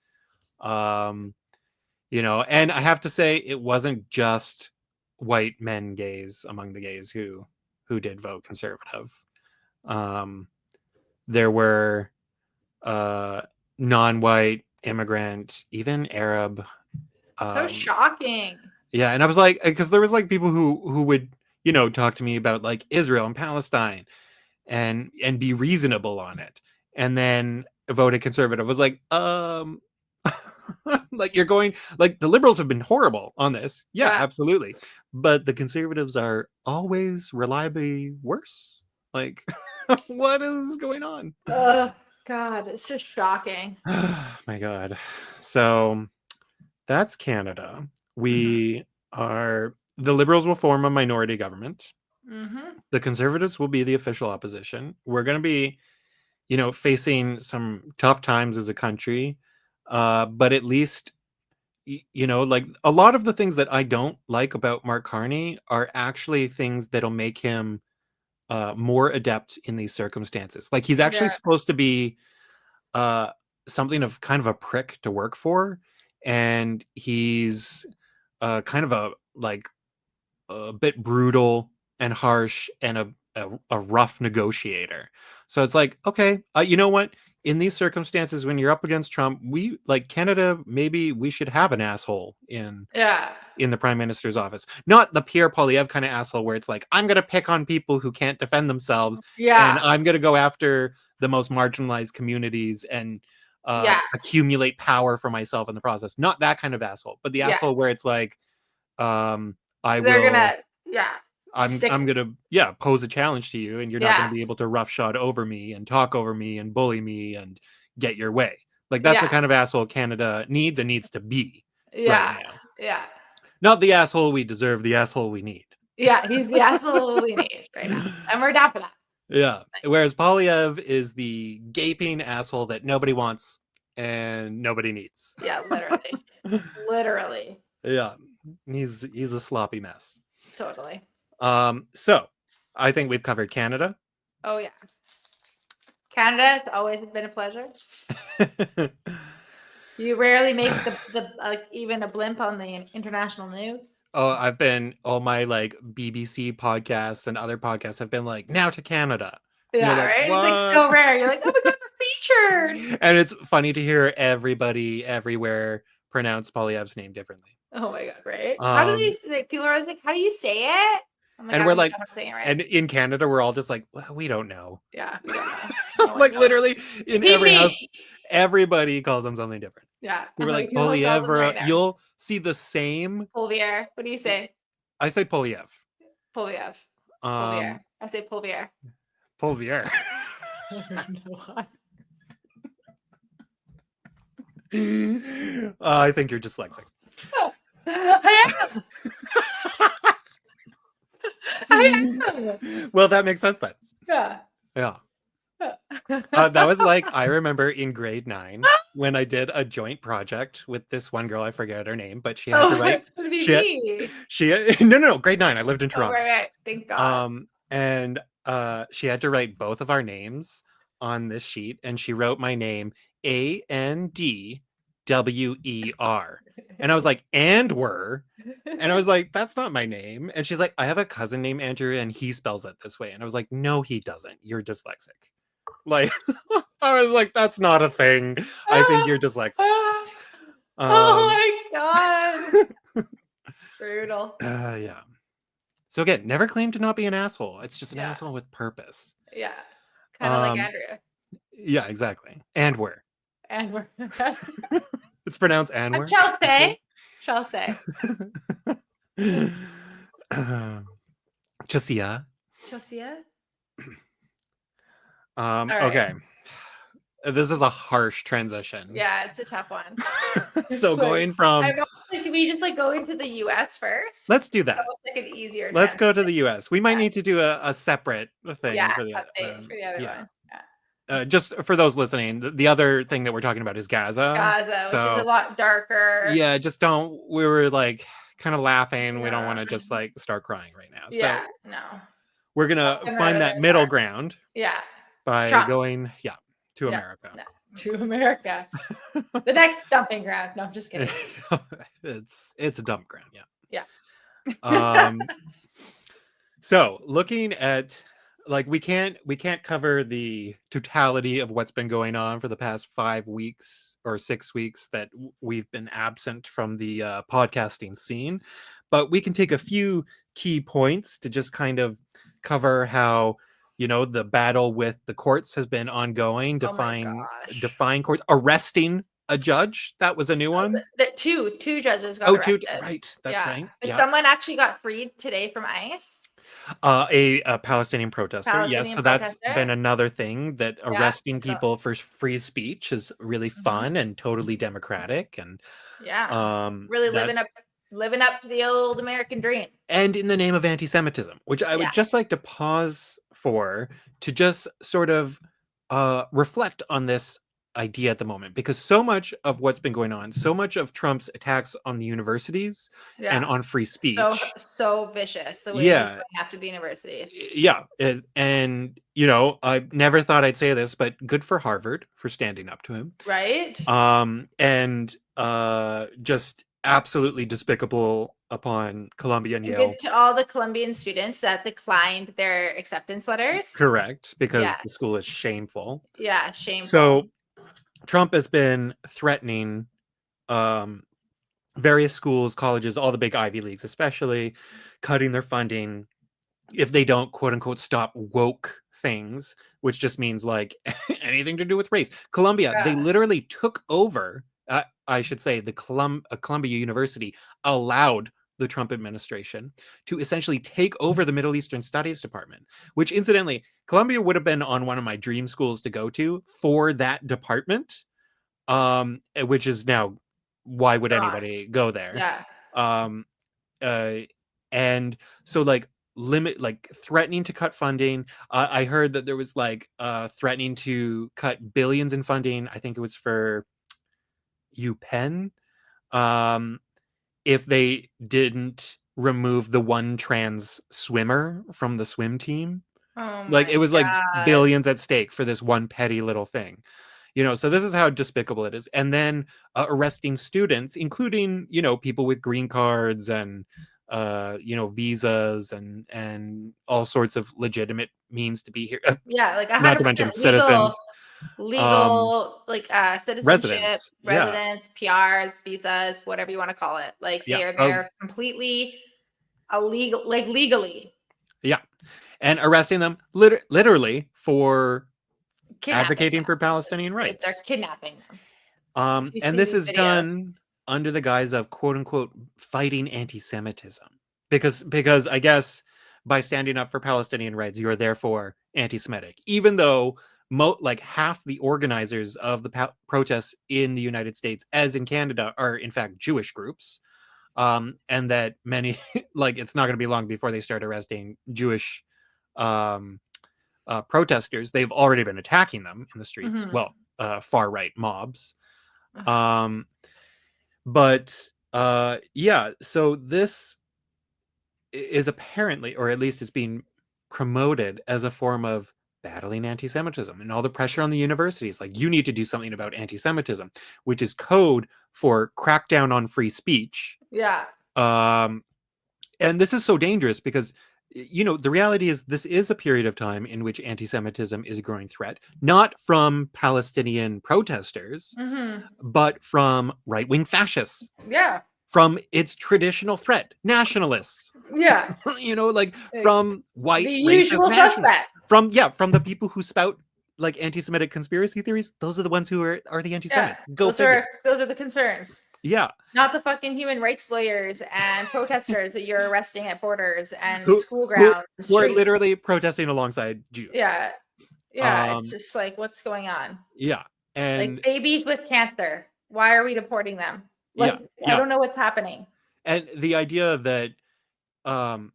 Um, and I have to say it wasn't just white men gays among the gays who did vote conservative. Um, there were uh non-white, immigrant, even Arab. So um shocking. yeah, and I was like, because there was like people who would talk to me about like Israel and Palestine and be reasonable on it, and then voted conservative. I was like, like you're going, like the liberals have been horrible on this, yeah, Yeah. absolutely, but the conservatives are always reliably worse. Like, what is going on? Oh God, it's just shocking. My God. So that's Canada. Mm-hmm. The liberals will form a minority government. Mm-hmm. The conservatives will be the official opposition. We're going to be, facing some tough times as a country. But at least, like a lot of the things that I don't like about Mark Carney are actually things that'll make him more adept in these circumstances. Like he's actually Yeah. supposed to be uh, something of kind of a prick to work for, and he's kind of a bit brutal and harsh and a rough negotiator. So it's like, okay, you know what? In these circumstances, when you're up against Trump, we like Canada. Maybe we should have an asshole Yeah. in the prime minister's office, not the Pierre Polyev kind of asshole where it's like, I'm going to pick on people who can't defend themselves and Yeah. I'm going to go after the most marginalized communities and Yeah. accumulate power for myself in the process. Not that kind of asshole, but the Yeah. asshole where it's like, I They're will gonna yeah. I'm Stick gonna pose a challenge to you, and you're not gonna yeah. be able to roughshod over me and talk over me and bully me and get your way. Like that's the Yeah. kind of asshole Canada needs and needs to be right Yeah. now. Yeah. Not the asshole we deserve, the asshole we need. Yeah. He's the asshole we need right now. And we're down for that. Yeah. Whereas Polyev is the gaping asshole that nobody wants and nobody needs. Yeah, literally. Literally. Yeah. He's a sloppy mess. Totally. So I think we've covered Canada. Oh yeah. Canada, it's always been a pleasure. You rarely make the like even a blimp on the international news. Oh, I've been all my like BBC podcasts and other podcasts have been like, now to Canada. And you're Yeah, like, right? It's like what? so rare. You're like, oh my God, we're featured. And it's funny to hear everybody everywhere pronounce Polyev's name differently. Oh my God, right? How do Um, they like people are always like, how do you say it? Oh my and God, we're we like, know how to say it right. and in Canada, we're all just like, well, we don't know. Yeah, we don't know. No one Like knows. literally in Team every me. house, everybody calls them something different. Yeah. We I'm were like, like who calls Polyev, them or right now? you'll see the same. Polvier. What do you say? I say Polyev. Polviev. Polvier. Um, I say Polvier. Polvier. I don't know why. I think you're dyslexic. I am. I am. Well, that makes sense then. Yeah. Yeah. That was like, I remember in grade 9 when I did a joint project with this one girl. I forget her name, but she had to Oh, write. it's gonna be She had, me. no, grade 9. I lived in Oh, Toronto. right. Thank God. And she had to write both of our names on this sheet, and she wrote my name ANDWER. And I was like, and were. And I was like, that's not my name. And she's like, I have a cousin named Andrew and he spells it this way. And I was like, no, he doesn't. You're dyslexic. Like, I was like, that's not a thing. I think you're dyslexic. Oh Um, my God. Brutal. yeah. So again, never claim to not be an asshole. It's just an Yeah. asshole with purpose. Yeah. Kind of like Um, Andrea. yeah, exactly. And where? And we're It's pronounced and where. shall say. Shall say. Chisia. Chelsea. All right. Okay. this is a harsh transition. Yeah, it's a tough one. So It's like going from, I'm almost like, do we just like go into the US first? let's do It's that. almost like an easier Let's go to transition. the US. We might Yeah. need to do a separate thing Yeah, for the update for the other yeah. one. Yeah. Just for those listening, the other thing that we're talking about is Gaza. Gaza, which is a So lot darker. yeah, just don't. We were like kind of laughing. We don't Yeah. want to just like start crying right now. Yeah, So no. we're Let's gonna come out find of that there middle smart. ground Yeah. by Trump. going, yeah, to Yeah. America. No. To America. The next dumping ground. No, I'm just kidding. It's a dump ground, Yeah. yeah. So looking at, like, we can't cover the totality of what's been going on for the past 5 weeks or 6 weeks that we've been absent from the podcasting scene, but we can take a few key points to just kind of cover how, the battle with the courts has been ongoing, Oh my gosh. defying courts, arresting a judge. That was a new Oh, one. two judges got Oh, two, arrested. right, that's Yeah. right, But yeah. someone actually got freed today from ICE. A Palestinian protester. Yes, Palestinian so that's protester. been another thing, that Yeah. arresting So, people for free speech is really mhm. fun and totally democratic, and Yeah. Really that's living up to the old American dream. and in the name of anti-Semitism, which I Yeah. would just like to pause for, to just sort of reflect on this idea at the moment, because so much of what's been going on, so much of Trump's attacks on the universities and Yeah. on free So speech, so vicious the way he's yeah, going after the universities. yeah, and I never thought I'd say this, but good for Harvard for standing up to him. Right? And just absolutely despicable upon Columbia and And Yale. good to all the Colombian students that declined their acceptance letters. Correct, because the school Yes. is shameful. Yeah, shameful. So Trump has been threatening um various schools, colleges, all the big Ivy Leagues, especially, cutting their funding if they don't, quote unquote, stop woke things, which just means like anything to do with race. Columbia, they Yeah. literally took over. I should say the Columbia University allowed the Trump administration to essentially take over the Middle Eastern Studies department, which incidentally, Columbia would have been on one of my dream schools to go to for that department, which is now, why would Gone. anybody go there? Yeah. Um, uh, and so, like, threatening to cut funding. I heard that there was like threatening to cut billions in funding. I think it was for UPenn, um, if they didn't remove the one trans swimmer from the swim team. Oh Like, it my was like god. billions at stake for this one petty little thing. So this is how despicable it is. And then arresting students, including, people with green cards and visas and all sorts of legitimate means to be here. Yeah, like Not to 100% mention citizens, um, like citizenship, residents. Yeah. residence, PRs, visas, whatever you want to call it. Like Yeah. they are there completely illegal, like legally Yeah. And arresting them literally for kidnapping advocating them. for Palestinian They're rights. kidnapping them. If you And see this these is videos. done under the guise of, quote unquote, fighting anti-Semitism, because I guess by standing up for Palestinian rights, you are therefore anti-Semitic, even though like half the organizers of the protests in the United States, as in Canada, are in fact Jewish groups, and that many like, it's not going to be long before they start arresting Jewish um, protesters. They've already been attacking them in the streets. Mhm. Well, far right mobs. Ugh. Um, but yeah, so this is apparently, or at least is being promoted as a form of battling anti-Semitism, and all the pressure on the universities. Like, you need to do something about anti-Semitism, which is code for crackdown on free speech. Yeah. Um, and this is so dangerous because, the reality is this is a period of time in which anti-Semitism is a growing threat, not from Palestinian protesters, Mhm. but from right-wing fascists, Yeah. from its traditional threat, nationalists, Yeah. like Like, from white the racist usual nationalists, suspect. from the people who spout like anti-Semitic conspiracy theories. Those are the ones who are the Yeah. anti-Semite. Go figure. Those are the concerns. Yeah. Not the fucking human rights lawyers and protesters that you're arresting at borders and who school who grounds and who are streets. literally protesting alongside Jews. Yeah. Yeah. It's Um, just like, what's going on? yeah. Like And babies with cancer. Why are we deporting them? yeah, Like, I yeah. don't know what's happening. And the idea that um,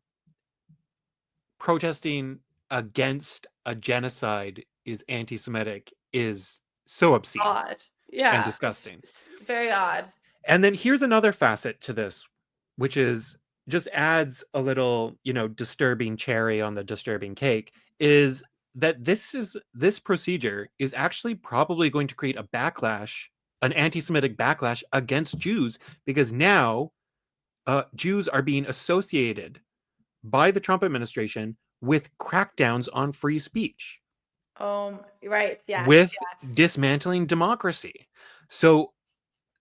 protesting against a genocide is anti-Semitic is so obscene Odd. and Yeah, disgusting. it's very odd. And then here's another facet to this, which is just adds a little, disturbing cherry on the disturbing cake, is that this procedure is actually probably going to create a backlash, an anti-Semitic backlash against Jews, because now Jews are being associated by the Trump administration with crackdowns on free speech, Right. Yes. with Yes. dismantling democracy. So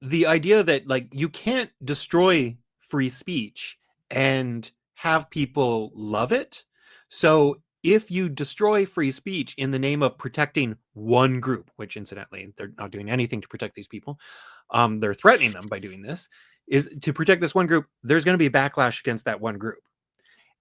the idea that like you can't destroy free speech and have people love it. So if you destroy free speech in the name of protecting one group, which incidentally they're not doing anything to protect these people, they're threatening them by doing this, is to protect this one group. There's going to be a backlash against that one group.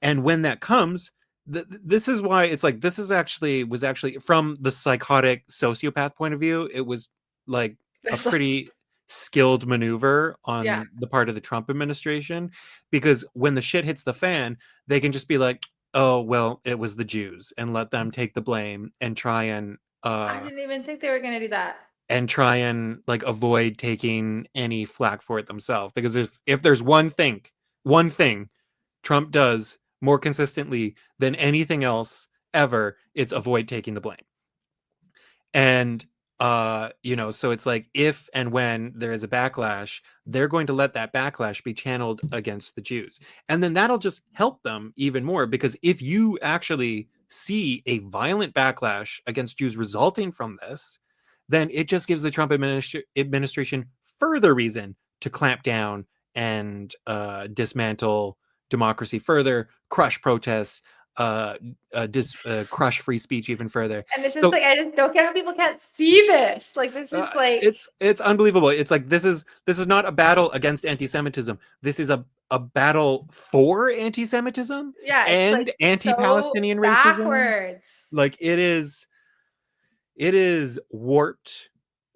And when that comes, this is why it's like this is actually was actually from the psychotic sociopath point of view, it was like a It's like, pretty skilled maneuver yeah. on the part of the Trump administration, because when the shit hits the fan, they can just be like, "Oh, well, it was the Jews," and let them take the blame I didn't even think they were gonna do that. and try and like avoid taking any flack for it themselves. Because if there's one thing Trump does more consistently than anything else ever, it's avoid taking the blame. And so it's like if and when there is a backlash, they're going to let that backlash be channeled against the Jews. And then that'll just help them even more, because if you actually see a violent backlash against Jews resulting from this, then it just gives the Trump administration further reason to clamp down and dismantle democracy further, crush protests, crush free speech even further. And it's just So like I just don't get how people can't see this. Like this is like it's unbelievable. It's like this is not a battle against anti-Semitism. This is a battle for anti-Semitism yeah, it's and like so anti-Palestinian racism. backwards. Like it is warped.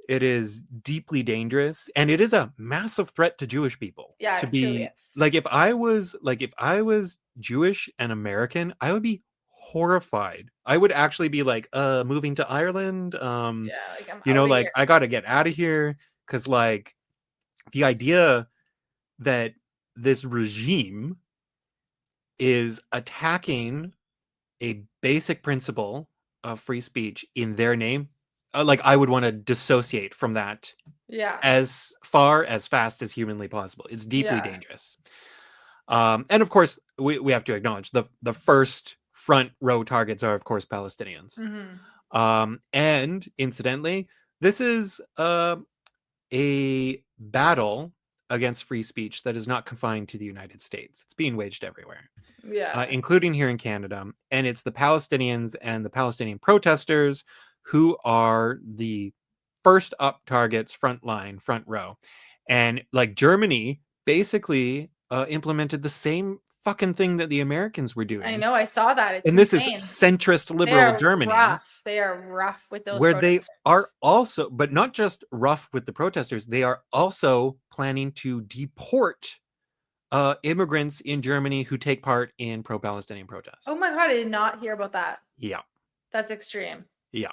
It is deeply dangerous, and it is a massive threat to Jewish people. Yeah, To it truly be is. like if I was Jewish and American, I would be horrified. I would actually be like moving to Ireland. Yeah, like I'm out of Like here. I got to get out of here, cuz like the idea that this regime is attacking a basic principle of free speech in their name, like I would want to dissociate from that Yeah. as far as fast as humanly possible. It's deeply Yeah. dangerous. And of course, we have to acknowledge the first front row targets are, of course, Palestinians. Mhm. And incidentally, this is a battle against free speech that is not confined to the United States. It's being waged everywhere, Yeah. including here in Canada. And it's the Palestinians and the Palestinian protesters who are the first up targets, front line, front row. And like Germany basically implemented the same fucking thing that the Americans were I doing. know, I saw that. It's And this is insane. centrist They liberal are Germany, rough. They are rough with those where they are protesters. also, but not just rough with the protesters, they are also planning to deport immigrants in Germany who take part in pro-Palestinian Oh protests. my god, I did not hear about that. Yeah, That's extreme. yeah,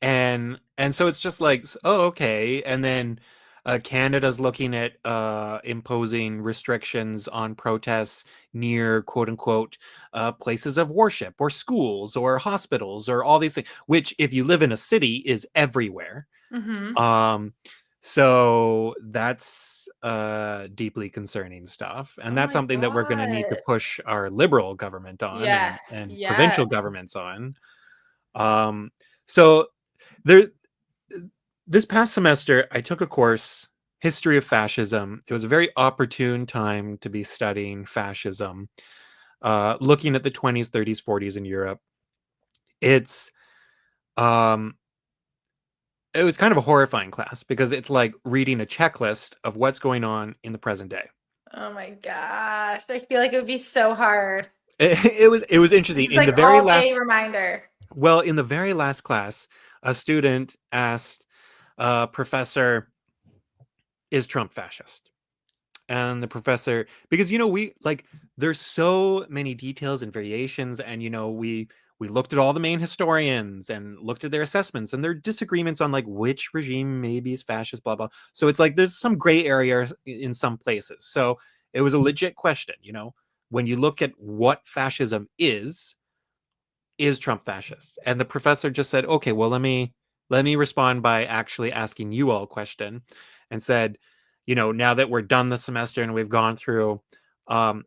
and so it's just like, oh, okay, and then Canada's looking at imposing restrictions on protests near quote unquote places of worship or schools or hospitals or all these things, which if you live in a city is everywhere. Mhm. Um, so that's deeply concerning stuff. Oh And that's my something that we're going to need to god. push our liberal government on, and, Yes. and provincial Yes. governments on. So there, this past semester, I took a course, History of Fascism. It was a very opportune time to be studying fascism, looking at the 20s, 30s, 40s in Europe. It's um, it was kind of a horrifying class because it's like reading a checklist of what's going on in the present day. Oh my gosh. I feel like it would be so hard. It was This interesting is in the like very all day last reminder. Well, in the very last class, a student asked, Professor, is Trump fascist? And the professor, because we like, there's so many details and variations, and we looked at all the main historians and looked at their assessments, and their disagreements on like which regime maybe is fascist, blah blah. So it's like there's some gray area in some places. So it was a legit question. When you look at what fascism is Trump fascist? And the professor just said, okay, well, let me respond by actually asking you all a question, and said, now that we're done the semester and we've gone through, um,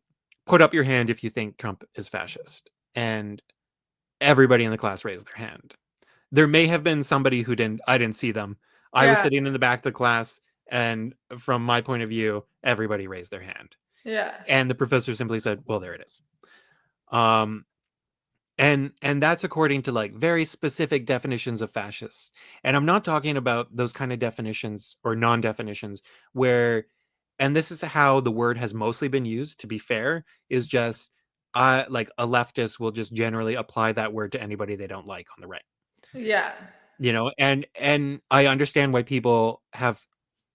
put up your hand if you think Trump is fascist. And everybody in the class raised their hand. There may have been somebody who didn't. I didn't see them. I was Yeah. sitting in the back of the class, and from my point of view, everybody raised their hand. Yeah. And the professor simply said, well, there it is. Um, and that's according to like very specific definitions of fascists. And I'm not talking about those kind of definitions or non-definitions where, and this is how the word has mostly been used, to be fair, is just like a leftist will just generally apply that word to anybody they don't like on the right. Yeah. And I understand why people have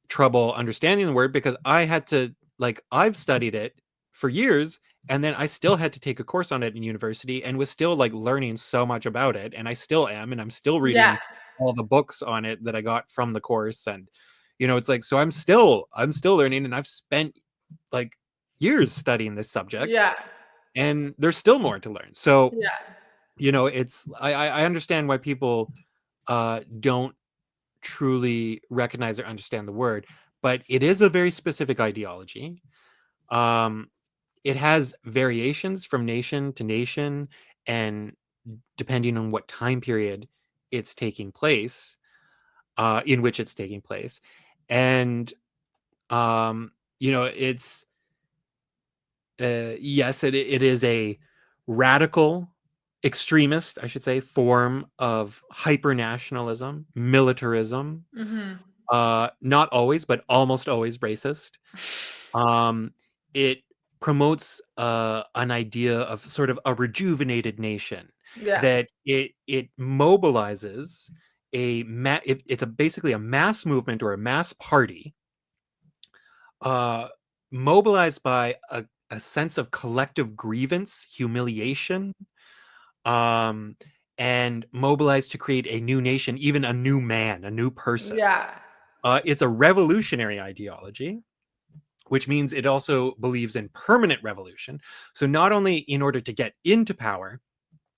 trouble understanding the word, because I had to, like, I've studied it for years, and then I still had to take a course on it in university and was still like learning so much about it, and I still am, and I'm still Yeah. reading all the books on it that I got from the course. And it's like, so I'm still learning, and I've spent like years studying this subject, Yeah. and there's still more to learn. So Yeah. it's, I understand why people don't truly recognize or understand the word, but it is a very specific ideology. Um, it has variations from nation to nation, and depending on what time period it's taking place, in which it's taking place, and it's yes, it is a radical, extremist, I should say, form of hyper nationalism, militarism. Hmm. Not always, but almost always racist. Um, it promotes an idea of sort of a rejuvenated nation, Yeah. that it mobilizes it's basically a mass movement or a mass party, uh, mobilized by a sense of collective grievance, humiliation, um, and mobilized to create a new nation, even a new man, a new person. Yeah. It's a revolutionary ideology, which means it also believes in permanent revolution. So, not only in order to get into power,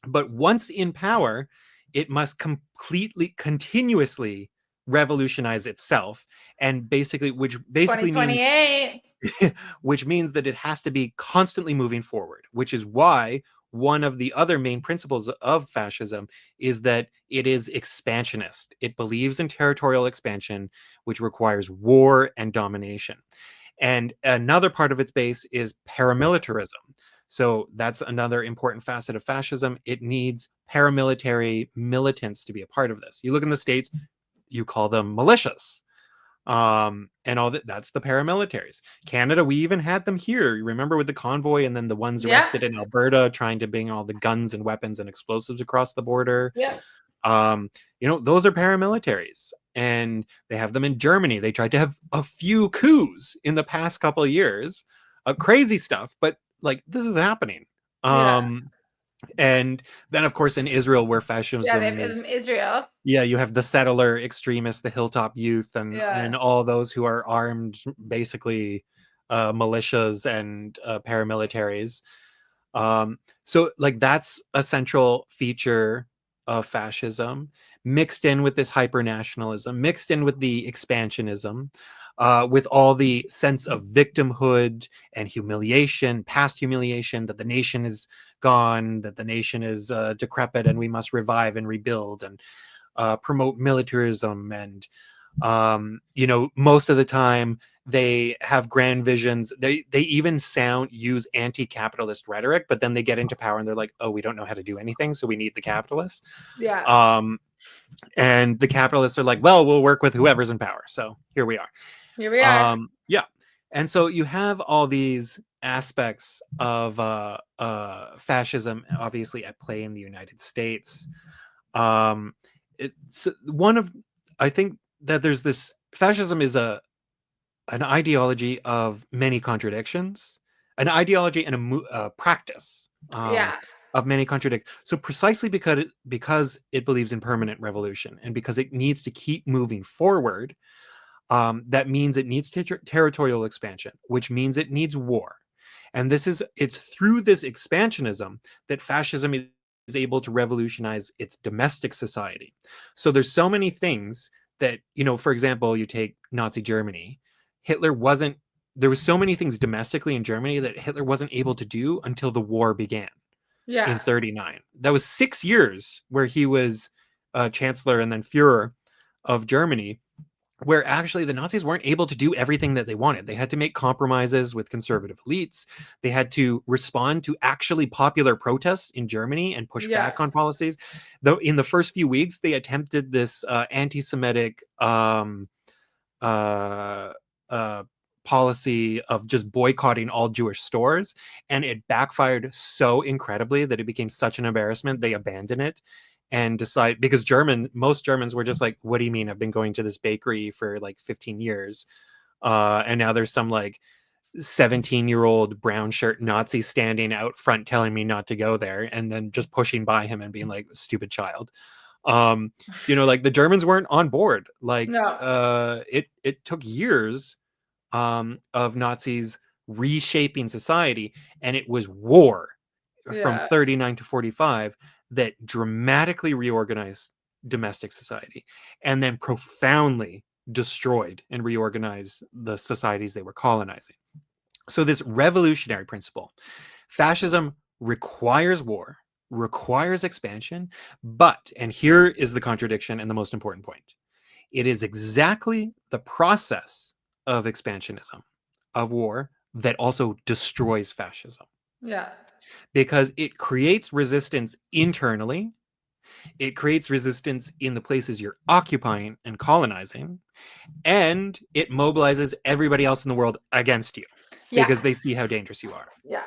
but once in power, it must completely, continuously revolutionize itself. And basically, which basically means 2028. which means that it has to be constantly moving forward, which is why one of the other main principles of fascism is that it is expansionist. It believes in territorial expansion, which requires war and domination. And another part of its base is paramilitarism. So that's another important facet of fascism. It needs paramilitary militants to be a part of this. You look in the States, you call them militias, and all that's the paramilitaries. Canada, we even had them here. You remember, with the convoy, and then the ones Yeah. arrested in Alberta trying to bring all the guns and weapons and explosives across the border. Yep. um those are paramilitaries, and they have them in Germany. They tried to have a few coups in the past couple of years, crazy stuff, but like, this is happening. Yeah. And then, of course, in Israel, where Yeah. fascism is, Israel. yeah, you have the settler extremists, the hilltop youth, and Yeah. all those who are armed, basically militias and paramilitaries. So, like, that's a central feature of fascism, mixed in with this hyper nationalism, mixed in with the expansionism, with all the sense of victimhood and humiliation, past humiliation, that the nation is gone, that the nation is decrepit, and we must revive and rebuild, and promote militarism. And most of the time they have grand visions. They even use anti-capitalist rhetoric, but then they get into power and they're like, oh, we don't know how to do anything, so we need the capitalists. Yeah. um and the capitalists are like, well, we'll work with whoever's in power, so here we are. Here we are. Yeah. And so you have all these aspects of fascism obviously at play in the United States. Um, it's one of I think that there's this fascism is a an ideology of many contradictions, an ideology and a practice Yeah. of many contradict. So precisely because it believes in permanent revolution and because it needs to keep moving forward, that means it needs territorial expansion, which means it needs war. And it's through this expansionism that fascism is able to revolutionize its domestic society. So there's so many things that, for example, you take Nazi Germany. Hitler wasn't, there was so many things domestically in Germany that Hitler wasn't able to do until the war began in Yeah. 39. That was 6 years where he was chancellor and then Fuhrer of Germany, where actually the Nazis weren't able to do everything that they wanted. They had to make compromises with conservative elites. They had to respond to actually popular protests in Germany and push Yeah. back on policies. Though in the first few weeks, they attempted this anti-Semitic uh, uh, policy of just boycotting all Jewish stores, and it backfired so incredibly that it became such an embarrassment. They abandoned it and decide because most Germans were just like, "What do you mean? I've been going to this bakery for like 15 years, and now there's some like 17-year-old brown shirt Nazi standing out front telling me not to go there, and then just pushing by him and being like, stupid child." um like the Germans weren't on board. Like No. it took years of Nazis reshaping society, and it was war from Yeah. 39 to 45 that dramatically reorganized domestic society and then profoundly destroyed and reorganized the societies they were colonizing. So this revolutionary principle, fascism requires war, requires expansion, but, and here is the contradiction and the most important point, it is exactly the process of expansionism, of war, that also destroys fascism Yeah. because it creates resistance internally. It creates resistance in the places you're occupying and colonizing, and it mobilizes everybody else in the world against you Yeah. because they see how dangerous you are. Yeah.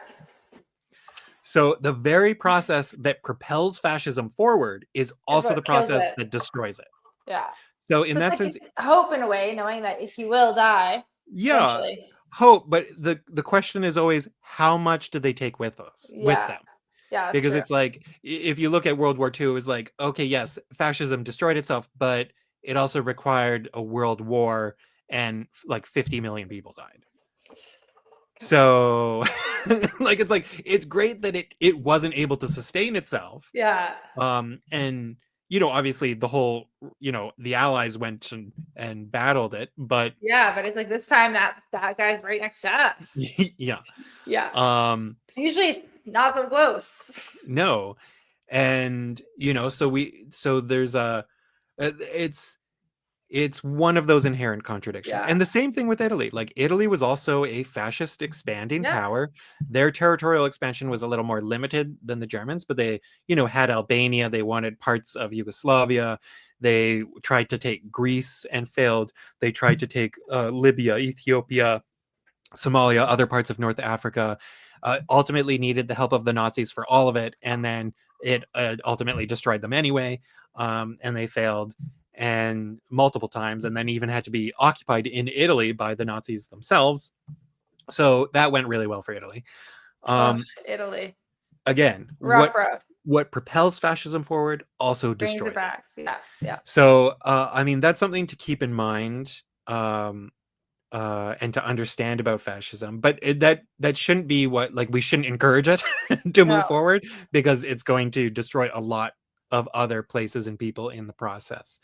So the very process that propels fascism forward is Is also the what kills process it. that destroys it. Yeah. So So in it's that like sense, it's hope in a way, knowing that if you will die yeah, eventually. hope, but the question is always how much do they take with Yeah. them? Yeah, that's Because true. it's like if you look at World War II, it was like, okay, yes, fascism destroyed itself, but it also required a world war, and like 50 million people died. So it's great that it wasn't able to sustain itself. Yeah. And obviously the Allies went and battled it, but Yeah, but it's like this time that guy's right next to us. yeah. Yeah. um Usually it's not so close. no. And so there's it's one of those inherent contradictions. Yeah. And the same thing with Italy. Like Italy was also a fascist expanding Yeah. power. Their territorial expansion was a little more limited than the Germans, but they, had Albania, they wanted parts of Yugoslavia. They tried to take Greece and failed. They tried to take Libya, Ethiopia, Somalia, other parts of North Africa. Ultimately needed the help of the Nazis for all of it, and then it ultimately destroyed them anyway, and they failed and multiple times, and then even had to be occupied in Italy by the Nazis themselves. So that went really well for Italy. Oh, Um, Italy. Again, Rough what road. propels fascism forward also Brings it destroys it. back. Yeah. Yeah. So, I mean, that's something to keep in mind. And to understand about fascism, but that shouldn't be what, like, we shouldn't encourage it to No. move forward because it's going to destroy a lot of other places and people in the process.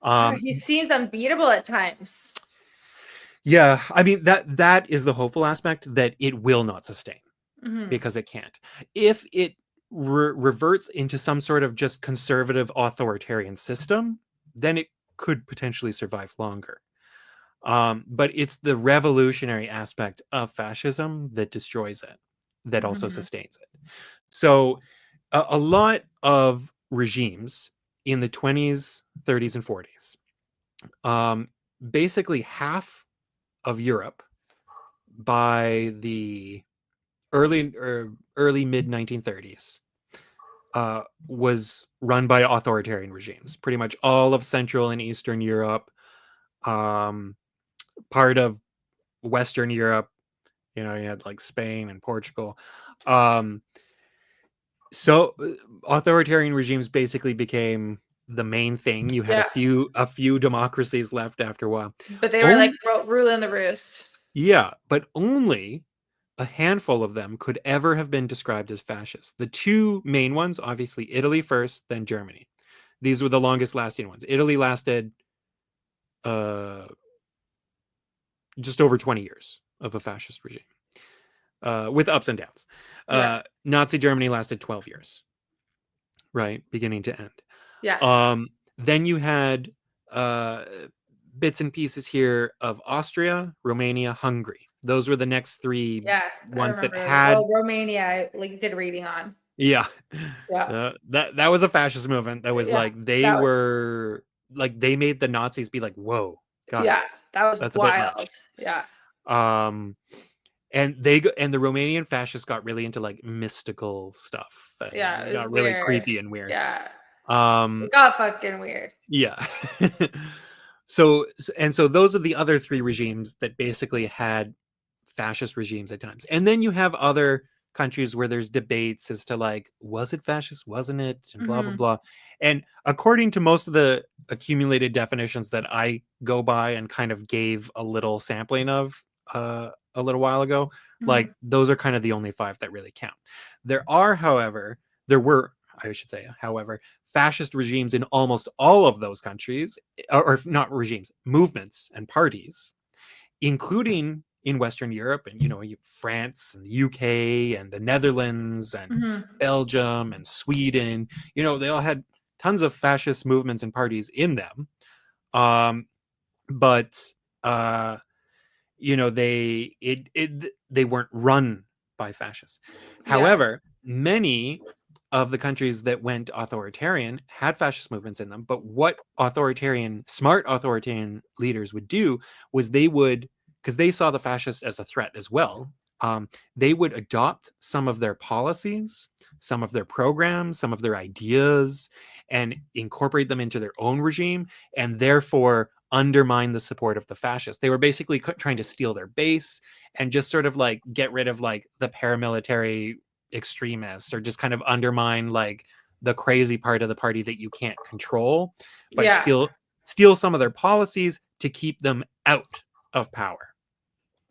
God, um he seems unbeatable at times. yeah, I mean, that is the hopeful aspect, that it will not sustain Hmm. because it can't. If it reverts into some sort of just conservative authoritarian system, then it could potentially survive longer. But it's the revolutionary aspect of fascism that destroys it, that also Hmm. sustains it. So a lot of regimes in the 20s, 30s, and 40s, um, basically half of Europe by the early mid 1930s, was run by authoritarian regimes. Pretty much all of Central and Eastern Europe, um, part of Western Europe. You know, you had like Spain and Portugal. Um, so authoritarian regimes basically became the main thing. You had Yeah. a few democracies left after a while. But they were like Only ruling the roost. Yeah, but only a handful of them could ever have been described as fascist. The two main ones, obviously Italy first, then Germany. These were the longest lasting ones. Italy lasted uh, just over 20 years of a fascist regime, with ups and downs. Yeah. Nazi Germany lasted 12 years, right? Beginning to end. Yeah. Then you had uh, bits and pieces here of Austria, Romania, Hungary. Those were the next three Yeah. I ones that remember. had. Well, Romania, I like did reading on. Yeah. Yeah. That was a fascist movement that was Yeah. like they That was were like they made the Nazis be like, "Whoa, yeah. guys, That was that's a bit wild. much." Yeah. Um and the Romanian fascists got really into like mystical stuff Yeah. and It was got really weird. creepy and weird. Yeah. Um It got fucking weird. yeah. So those are the other three regimes that basically had fascist regimes at times. And then you have other countries where there's debates as to like, was it fascist? Wasn't it? And blah, blah, Hmm. blah. And according to most of the accumulated definitions that I go by and kind of gave a little sampling of a little while ago, Hmm. like those are kind of the only five that really count. There were, I should say, however, fascist regimes in almost all of those countries, or not regimes, movements and parties, including in Western Europe and France and the UK and the Netherlands and Hmm. Belgium and Sweden. They all had tons of fascist movements and parties in them. Um, but uh, they weren't run by fascists. Yeah. However, many of the countries that went authoritarian had fascist movements in them, but what smart authoritarian leaders would do was they would, because they saw the fascists as a threat as well, they would adopt some of their policies, some of their programs, some of their ideas, and incorporate them into their own regime, and therefore undermine the support of the fascists. They were basically trying to steal their base and just sort of like get rid of like the paramilitary extremists, or just kind of undermine like the crazy part of the party that you can't control, but Yeah. steal some of their policies to keep them out of power.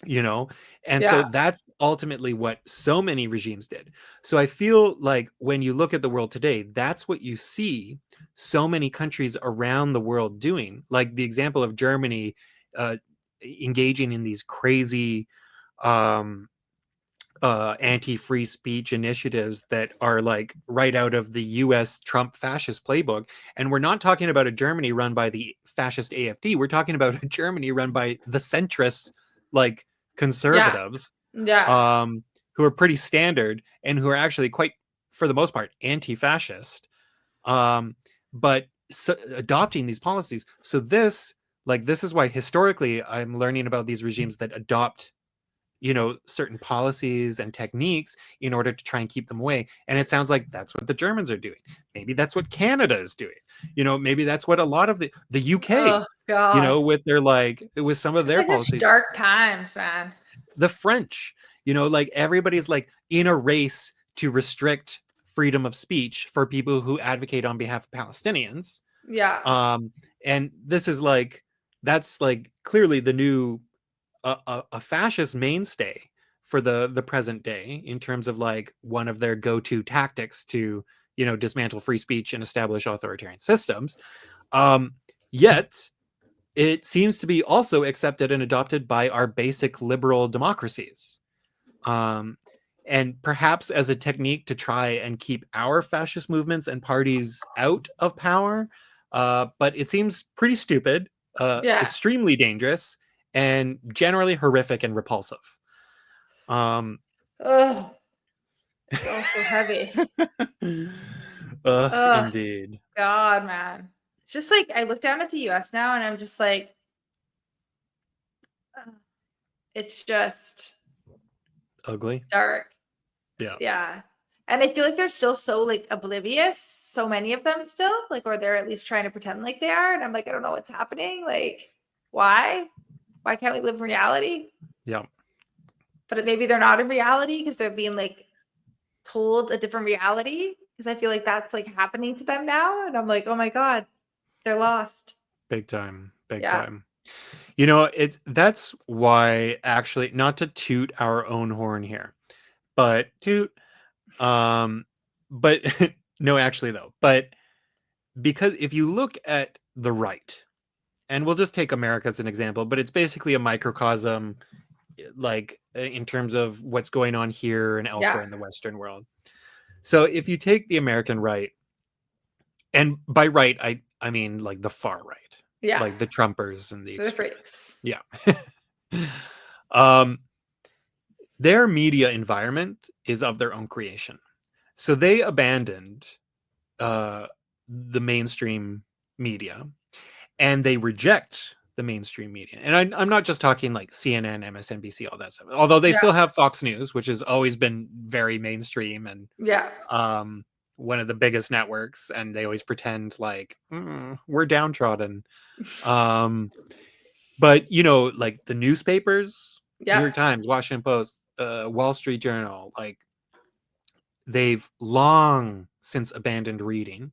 you know and so Yeah. that's ultimately what so many regimes did. So I feel like when you look at the world today, that's what you see so many countries around the world doing, like the example of Germany uh, engaging in these crazy um, anti-free speech initiatives that are like right out of the US Trump fascist playbook. And we're not talking about a Germany run by the fascist AfD. We're talking about a Germany run by the centrists, like Yeah. conservatives, Yeah. um, who are pretty standard and who are actually quite, for the most part, anti-fascist. Um, but adopting these policies. So this is why historically I'm learning about these regimes that adopt certain policies and techniques in order to try and keep them away. And it sounds like that's what the Germans are doing. Maybe that's what Canada is doing. Maybe that's what a lot of the Oh UK, God. with their with some It's of just their like such policies. dark times, man. The French, like everybody's like in a race to restrict freedom of speech for people who advocate on behalf of Palestinians. Yeah. um and this is like, that's like clearly the new a fascist mainstay for the present day, in terms of like one of their go-to tactics to dismantle free speech and establish authoritarian systems. Yet it seems to be also accepted and adopted by our basic liberal democracies, um, and perhaps as a technique to try and keep our fascist movements and parties out of power. But it seems pretty stupid, Yeah. extremely dangerous, and generally horrific and repulsive. Um, Oh, it's also heavy. Oh Indeed. God, man. It's just like I look down at the US now and I'm just like, ugh, it's just Ugly. dark. Yeah. Yeah. And I feel like they're still so like oblivious, so many of them still, like, or they're at least trying to pretend like they are. And I'm like, I don't know what's happening. Like, why? Why can't we live in reality? Yeah, But maybe they're not in reality because they're being like told a different reality. Because I feel like that's like happening to them now. And I'm like, oh my God, they're lost. big time, big Yeah. time. That's why, actually, not to toot our own horn here, but um but no, actually though, but because if you look at the right, and we'll just take America as an example, but it's basically a microcosm, like, in terms of what's going on here and Yeah. elsewhere in the Western world. So if you take the American right, and by right, I mean like the far right, Yeah. like the Trumpers and the They're the extremists. freaks. Yeah. um, their media environment is of their own creation. So they abandoned uh, the mainstream media, and they reject the mainstream media. And I'm not just talking like CNN, MSNBC, all that stuff. Although they Yeah. still have Fox News, which has always been very mainstream and Yeah. um, one of the biggest networks, and they always pretend like we're downtrodden. Um, but like the newspapers, New Yeah. York Times, Washington Post, Wall Street Journal, like they've long since abandoned reading.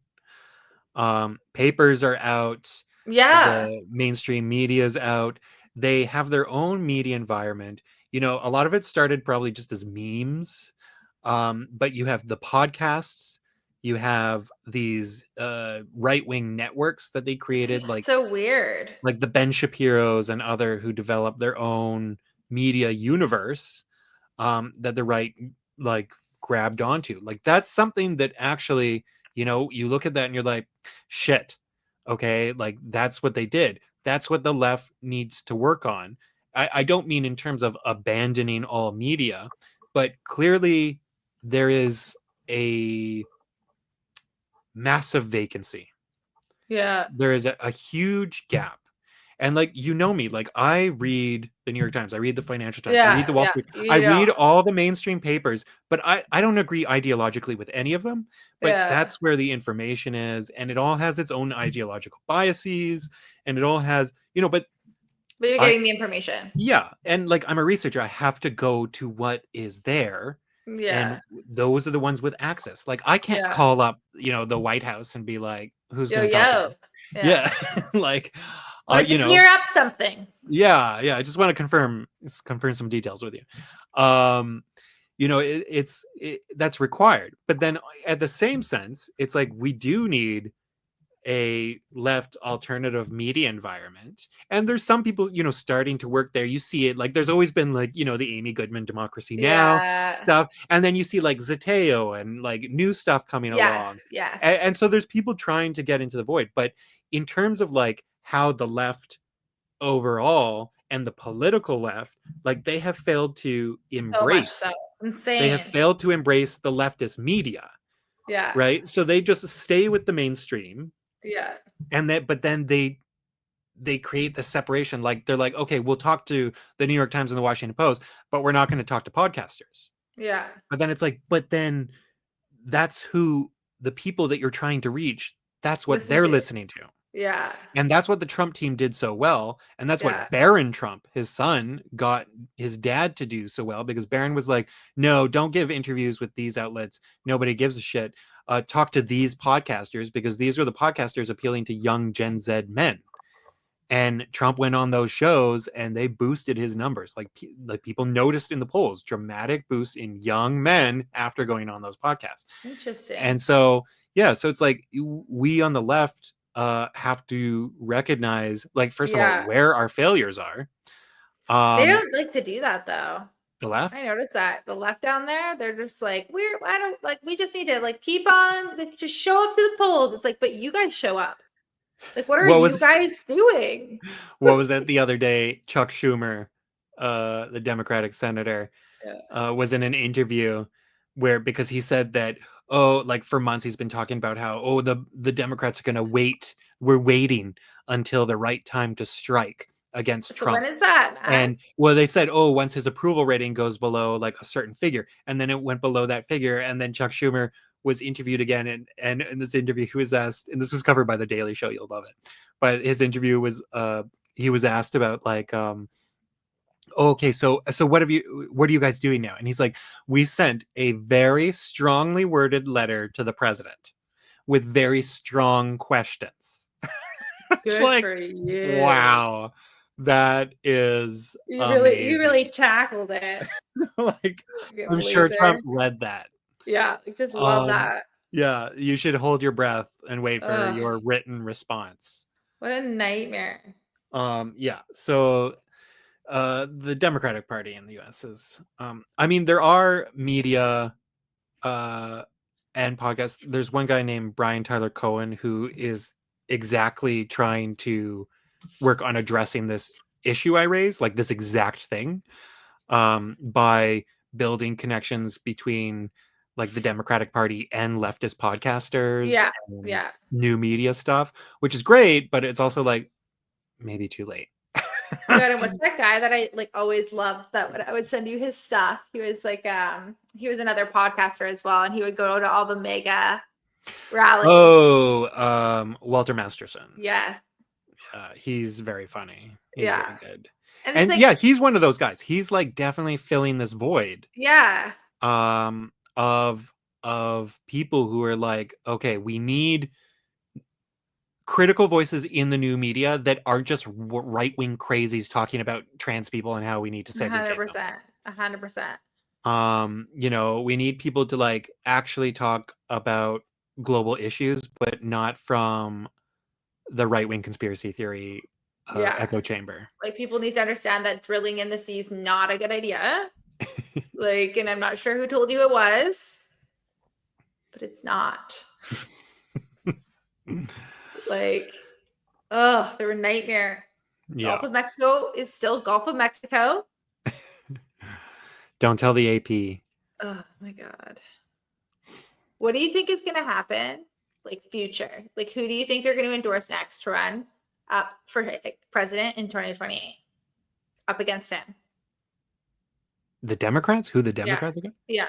Papers are out, Yeah. the mainstream media is out. They have their own media environment. A lot of it started probably just as memes. But you have the podcasts, you have these right-wing networks that they It's created, just so weird. like the Ben Shapiros and other who develop their own media universe, that the right, like, grabbed onto. Like, that's something that actually, you look at that and you're like, shit, okay, like that's what they did. That's what the left needs to work on. I don't mean in terms of abandoning all media, but clearly there is a massive vacancy. Yeah. There is a huge gap. And like, me, like I read the New York Times, I read the Financial Times, I read Yeah. the Wall Yeah. Street, I You read know. all the mainstream papers, but I don't agree ideologically with any of them. But Yeah. that's where the information is, and it all has its own ideological biases, and it all has, but But you're I getting the information. yeah, and like I'm a researcher, I have to go to what is there, and Yeah. those are the ones with access. Like I can't Yeah. call up, the White House and be like, who's Yo, going to talk to me? yo. Yeah. Yeah. Like Wanted to clear up something. yeah, I just want to confirm some details with you. That's required. But then at the same sense, it's like we do need a left alternative media environment, and there's some people starting to work there. You see it, like there's always been, like, the Amy Goodman Democracy Now Yeah. stuff, and then you see like Zateo and like new stuff coming along, Yes. Yes. and so there's people trying to get into the void. But in terms of like how the left overall and the political left, like So much so. they have Insane. failed to embrace the leftist media, Yeah. right? So they just stay with the mainstream, Yeah. and that but then they create the separation. Like they're like, okay, we'll talk to the New York Times and the Washington Post, but we're not going to talk to podcasters. Yeah. But then it's like, but then that's who the people that you're trying to reach, that's what Listen they're to. listening to. Yeah. And that's what the Trump team did so well. And that's Yeah. what Barron Trump, his son, got his dad to do so well, because Barron was like, no, don't give interviews with these outlets. Nobody gives a shit. Talk to these podcasters, because these are the podcasters appealing to young Gen Z men. And Trump went on those shows and they boosted his numbers. Like people noticed in the polls, dramatic boosts in young men after going on those podcasts. Interesting. And so, yeah, so it's like we on the left have to recognize, like, first of all, Yeah. where our failures are. They Um, don't like to do that though. the I left. noticed that the left down there, they're just like, I don't like, we just need to like keep on, like, just show up to the polls. It's like, but you guys show up. Like, what are What you was guys doing? what was that the other day? Chuck Schumer, the Democratic senator, Yeah. was in an interview where, because he said that, oh, like for months he's been talking about how, oh, the Democrats are going to wait. We're waiting until the right time to strike. against So when Trump. is that, Matt? And well, they said, oh, once his approval rating goes below like a certain figure, and then it went below that figure, and then Chuck Schumer was interviewed again, and in this interview, he was asked, and this was covered by the Daily Show, you'll love it, but his interview was, he was asked about like, oh, okay, so what are you guys doing now? And he's like, we sent a very strongly worded letter to the president with very strong questions. It's Good like, for you. wow, that is You really amazing. tackled it. Like, Fucking I'm sure Trump loser. read that. Yeah, I just love Um, that. yeah, you should hold your breath and wait for Ugh, your written response. what a nightmare. Yeah, so the Democratic Party in the US is, I mean, there are media uh and podcasts. There's one guy named Brian Tyler Cohen who is exactly trying to work on addressing this issue I raised, like this exact thing, by building connections between like the Democratic Party and leftist podcasters Yeah, and yeah. new media stuff, which is great, but it's also like maybe too late. Oh my god, and what's that guy that I like always loved that I would send you his stuff? He was like he was another podcaster as well, and he would go to all the mega rallies. Oh, Walter Masterson. Yes. He's very funny. He's Yeah. really good. And it's And like, yeah, he's one of those guys. He's like definitely filling this void yeah. um of people who are like, okay, we need critical voices in the new media that aren't just right-wing crazies talking about trans people and how we need to segregate them. 100%. 100%. We need people to like actually talk about global issues, but not from the right-wing conspiracy theory Yeah. echo chamber. Like people need to understand that drilling in the sea is not a good idea. Like, and I'm not sure who told you it was, but it's not. Like, oh, they were a nightmare. Yeah. Gulf of Mexico is still Gulf of Mexico. Don't tell the AP. Oh my god. What do you think is going to happen? Like future, like who do you think they're going to endorse next to run up for like, president in 2028? Up against him. The Democrats? Who the Yeah. Democrats again? Yeah.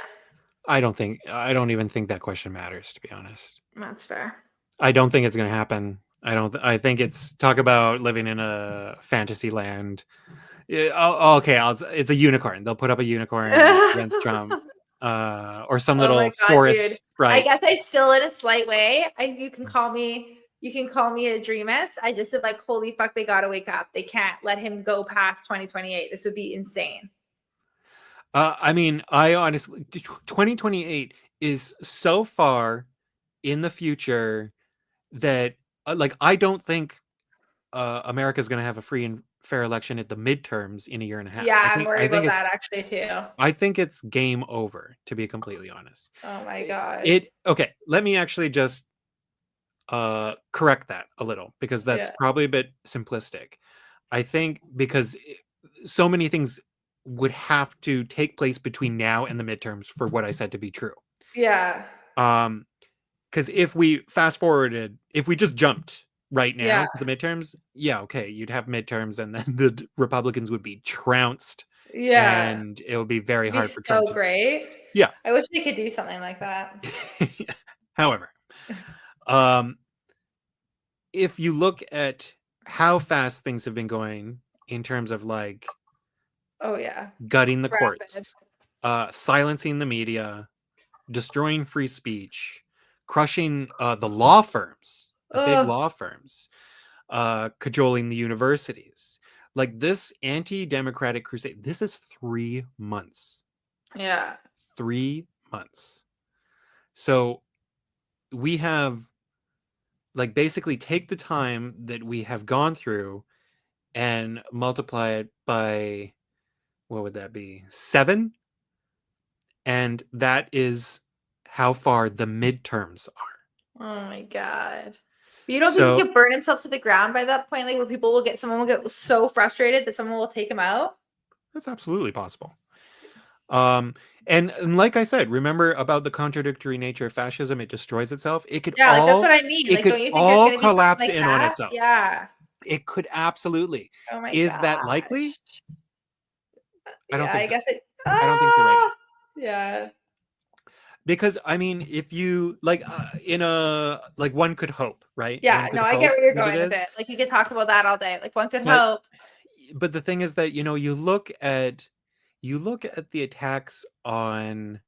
I don't even think that question matters, to be honest. That's fair. I don't think it's going to happen. I think it's talk about living in a fantasy land. Okay, it's a unicorn. They'll put up a unicorn against Trump, or some Oh my little god, dude. forest I sprite. guess I still in a slight way. You can call me a dreamist. I just am like, holy fuck, they gotta wake up. They can't let him go past 2028. This would be insane. I mean, I honestly, 2028 is so far in the future that, like, I don't think America's going to have a free and fair election at the midterms in a year and a half. Yeah, I I'm think worried I think about it's that actually too. I think it's game over, to be completely honest. Oh my god. It okay. Let me actually just correct that a little, because that's Yeah. probably a bit simplistic. I think because so many things would have to take place between now and the midterms for what I said to be true. Yeah. Because if we fast forwarded, if we just jumped right now Yeah. to the midterms, yeah, okay, you'd have midterms, and then the Republicans would be trounced, Yeah. and it would be very It'd be hard for Trump so to. great. Yeah. I wish they could do something like that. However, um, if you look at how fast things have been going in terms of like Oh yeah. gutting the Rapid. courts, silencing the media, destroying free speech, crushing the law firms, the big Oh law firms, cajoling the universities. Like this anti-democratic crusade, this is 3 months. yeah. 3 months. So we have like basically take the time that we have gone through and multiply it by, what would that be? 7? And that is how far the midterms are. Oh my god. But you don't think he So could burn himself to the ground by that point? Like where someone will get so frustrated that someone will take him out? that's absolutely possible. And like I said, remember about the contradictory nature of fascism, it destroys itself. Yeah, like that's what I mean. It Like, could don't you think there's all gonna be something collapse like in on that? itself. Yeah. It could absolutely. Oh my Is that likely? gosh. I don't Yeah, think I so. guess it. I don't think so right now. Yeah. Because I mean, if you like in a like one could hope, right? One Yeah, could no, I get hope where you're that it going with is. it. Like, you could talk about that all day. Like, one could But hope. the thing is that you look at the attacks on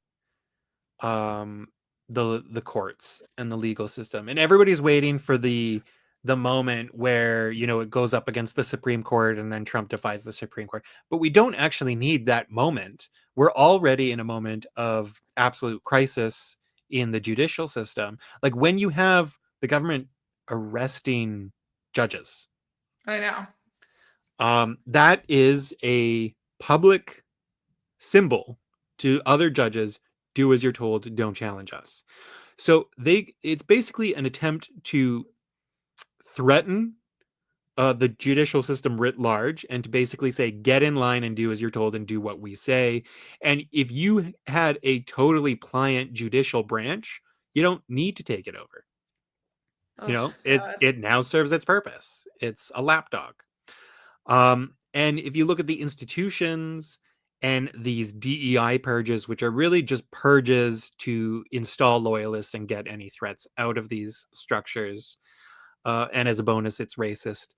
um the courts and the legal system, and everybody's waiting for the moment where it goes up against the Supreme Court and then Trump defies the Supreme Court. But we don't actually need that moment. We're already in a moment of absolute crisis in the judicial system, like when you have the government arresting judges. I know. That is a public symbol to other judges: do as you're told, don't challenge us. So it's basically an attempt to threaten the judicial system writ large, and to basically say, get in line and do as you're told and do what we say. And if you had a totally pliant judicial branch, you don't need to take it over. Oh It God. it now serves its purpose. It's a lapdog. And if you look at the institutions and these DEI purges, which are really just purges to install loyalists and get any threats out of these structures, and as a bonus, it's racist.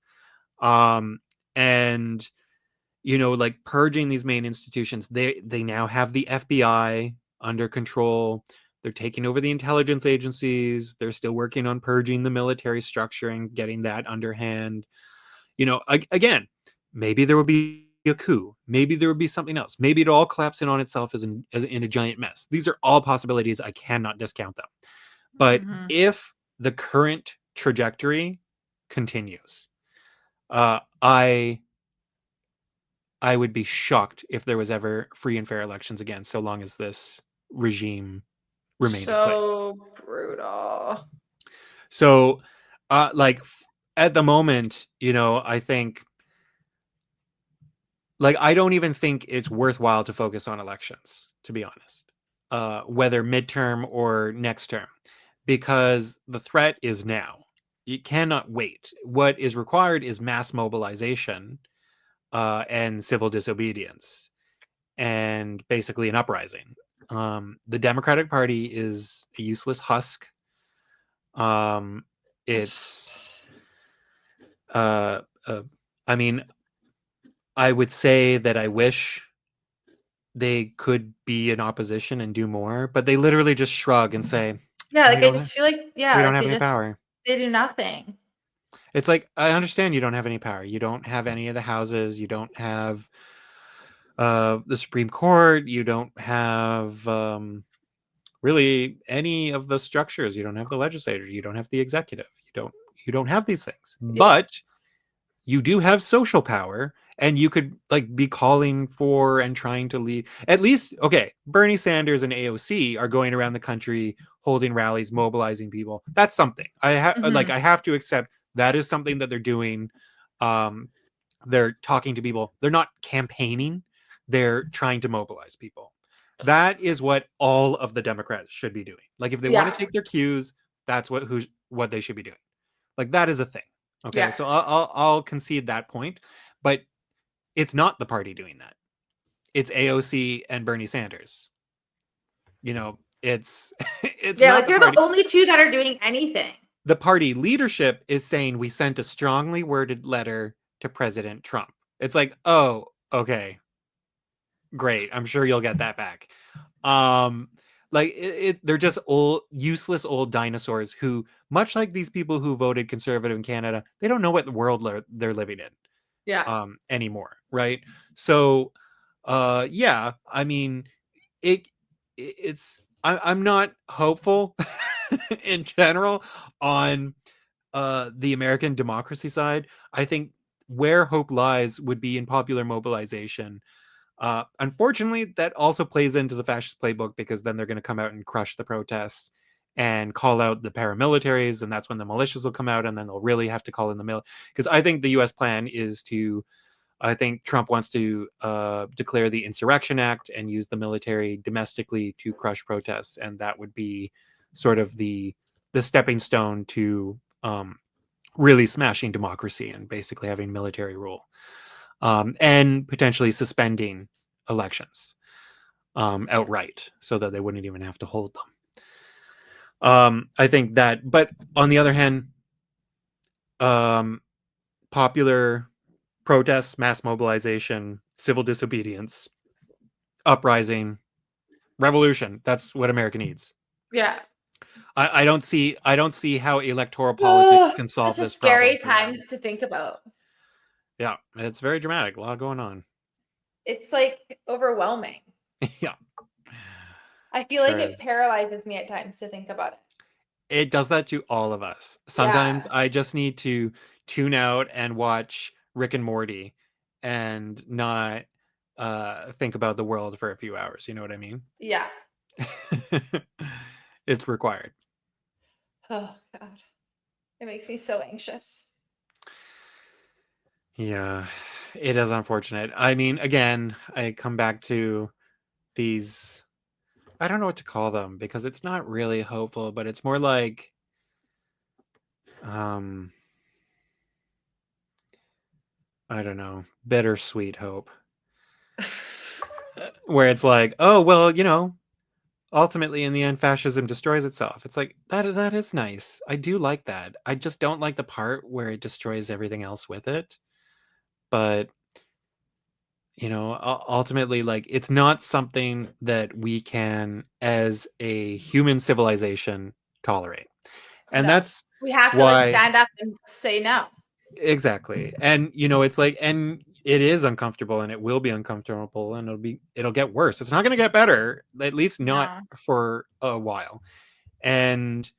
Um, and like purging these main institutions, they now have the FBI under control. They're taking over the intelligence agencies. They're still working on purging the military structure and getting that underhand. Again, maybe there would be a coup. Maybe there would be something else. Maybe it all collapses in on itself as in a giant mess. These are all possibilities. I cannot discount them. But Hmm. if the current trajectory continues, I would be shocked if there was ever free and fair elections again, so long as this regime remained in place. So brutal. So, like at the moment, I think, like, I don't even think it's worthwhile to focus on elections, to be honest, whether midterm or next term, because the threat is now. It cannot wait. What is required is mass mobilization, and civil disobedience, and basically an uprising. The Democratic Party is a useless husk. Um, it's, uh, uh, I mean, I would say that I wish they could be in opposition and do more, but they literally just shrug and say, Yeah, we like, I don't have, just feel like, yeah, we don't like, have any power. they do nothing. It's like, I understand you don't have any power. You don't have any of the houses. You don't have the Supreme Court. You don't have really any of the structures. You don't have the legislature. You don't have the executive. You don't have these things. Yeah. But you do have social power, and you could like be calling for and trying to lead. At least, okay, Bernie Sanders and AOC are going around the country holding rallies, mobilizing people. That's something. Mhm. I have to accept that is something that they're doing. um they're talking to people. They're not campaigning. They're trying to mobilize people. That is what all of the Democrats should be doing. Like, if they want to Yeah. take their cues, that's what they should be doing. Like, that is a thing. Okay, Yeah. so I'll concede that point, but it's not the party doing that. It's AOC and Bernie Sanders. It's it's Yeah, not like, the you're the party. only 2 that are doing anything. The party leadership is saying we sent a strongly worded letter to President Trump. It's like, oh, okay, great. I'm sure you'll get that back. Um, like they're just old, useless old dinosaurs who, much like these people who voted conservative in Canada, they don't know what the world they're living in Yeah. anymore, right? So, yeah, I mean, it it's I'm not hopeful in general on the American democracy side. I think where hope lies would be in popular mobilization. Unfortunately, that also plays into the fascist playbook, because then they're going to come out and crush the protests and call out the paramilitaries, and that's when the militias will come out, and then they'll really have to call in the because I think the U.S. plan is to. I think Trump wants to declare the Insurrection Act and use the military domestically to crush protests, and that would be sort of the stepping stone to really smashing democracy and basically having military rule, and potentially suspending elections outright so that they wouldn't even have to hold them. I think that, but on the other hand, um, popular protests, mass mobilization, civil disobedience, uprising, revolution. That's what America needs. Yeah. I don't see how electoral politics can solve Such a this problem scary for them. time to think about. Yeah, it's very dramatic. A lot going on. It's like overwhelming. Yeah, I feel like sure it is. paralyzes me at times to think about it. It does that to all of us. Sometimes Yeah. I just need to tune out and watch Rick and Morty and not think about the world for a few hours. You know what I mean? Yeah. It's required. Oh God. It makes me so anxious. Yeah, it is unfortunate. I mean, again, I come back to these, I don't know what to call them because it's not really hopeful, but it's more like um I don't know, bittersweet hope. Where it's like, oh well, ultimately in the end fascism destroys itself. It's like that is nice. I do like that. I just don't like the part where it destroys everything else with it. But ultimately, like, it's not something that we can as a human civilization tolerate. And No. that's We have to like why, stand up and say no. exactly. And it's like, and it is uncomfortable and it will be uncomfortable and it'll get worse. It's not going to get better, at least not No. for a while. And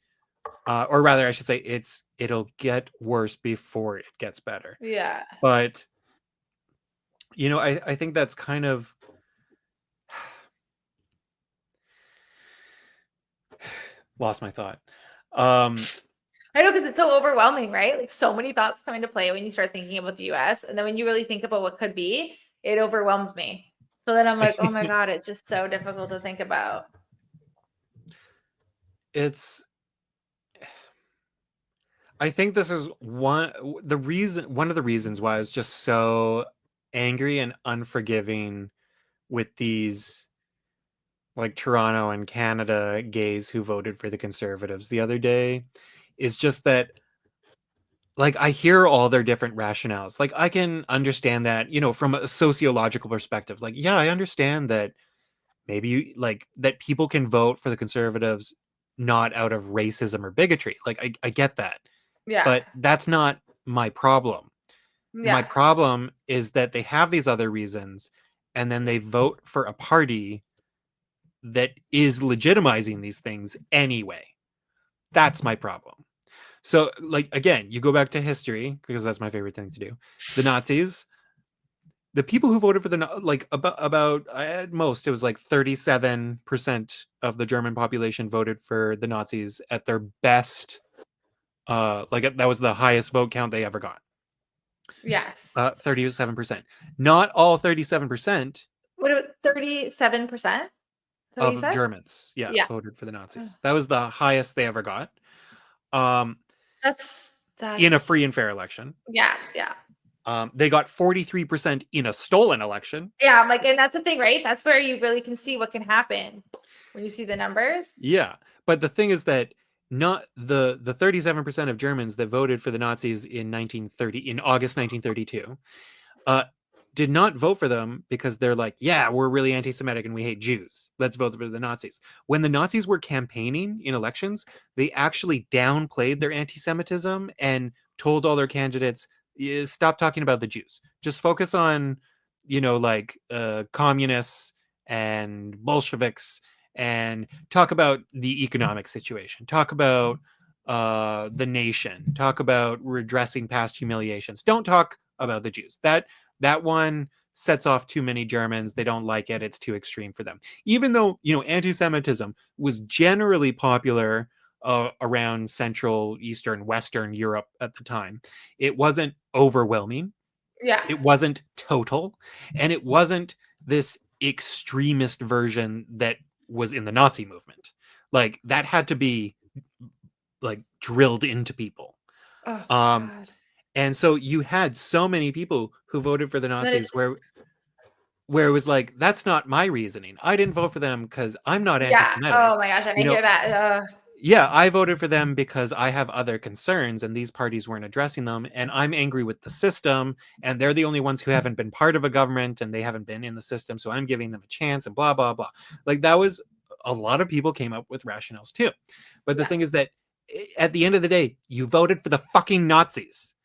or rather I should say it'll get worse before it gets better. Yeah. But I think that's kind of lost my thought. I know because it's so overwhelming, right? Like so many thoughts come into play when you start thinking about the US. And then when you really think about what could be, it overwhelms me. So then I'm like, oh my God, it's just so difficult to think about. It's I think this is one of the reasons why I was just so angry and unforgiving with these, like, Toronto and Canada gays who voted for the Conservatives the other day, is just that, like, I hear all their different rationales. Like, I can understand that, from a sociological perspective. Like, yeah, I understand that maybe that people can vote for the Conservatives not out of racism or bigotry. Like, I get that. Yeah. But that's not my problem. My Yeah. problem is that they have these other reasons and then they vote for a party that is legitimizing these things anyway. That's my problem. So, like, again, you go back to history because that's my favorite thing to do. The Nazis, the people who voted for like, about at most it was like 37% of the German population voted for the Nazis at their best. Like, that was the highest vote count they ever got. Yes. 37%. Not all 37% What about 37%? Is that what you of said? Germans, yeah, Yeah. voted for the Ugh. Nazis. That was the highest they ever got. Um, in a free and That's fair election. yeah, yeah. They got 43% in a stolen election. Yeah, I'm like, and that's the thing, right? That's where you really can see what can happen when you see the numbers. Yeah, but the thing is that not the 37% of Germans that voted for the Nazis in August 1932 uh, did not vote for them because they're like, yeah, we're really anti-Semitic and we hate Jews. Let's vote for the Nazis. When the Nazis were campaigning in elections, they actually downplayed their anti-Semitism and told all their candidates, stop talking about the Jews. Just focus on, like, communists and Bolsheviks, and talk about the economic situation. Talk about the nation. Talk about redressing past humiliations. Don't talk about the Jews. That one sets off too many Germans. They don't like it. It's too extreme for them. Even though, anti-Semitism was generally popular around Central, Eastern, Western Europe at the time, it wasn't overwhelming. Yeah. It wasn't total. And it wasn't this extremist version that was in the Nazi movement. Like, that had to be, like, drilled into people. Oh Um, god. and so you had so many people who voted for the And then Nazis it's where it was like, that's not my reasoning. I didn't vote for them because I'm not yeah. anti-Semitic. Oh my gosh, and I You know, hear that. yeah, I voted for them because I have other concerns and these parties weren't addressing them. And I'm angry with the system. And they're the only ones who haven't been part of a government and they haven't been in the system. So I'm giving them a chance and blah, blah, blah. Like that was a lot of people came up with rationales too. But the thing is Yes. that at the end of the day, you voted for the fucking Nazis.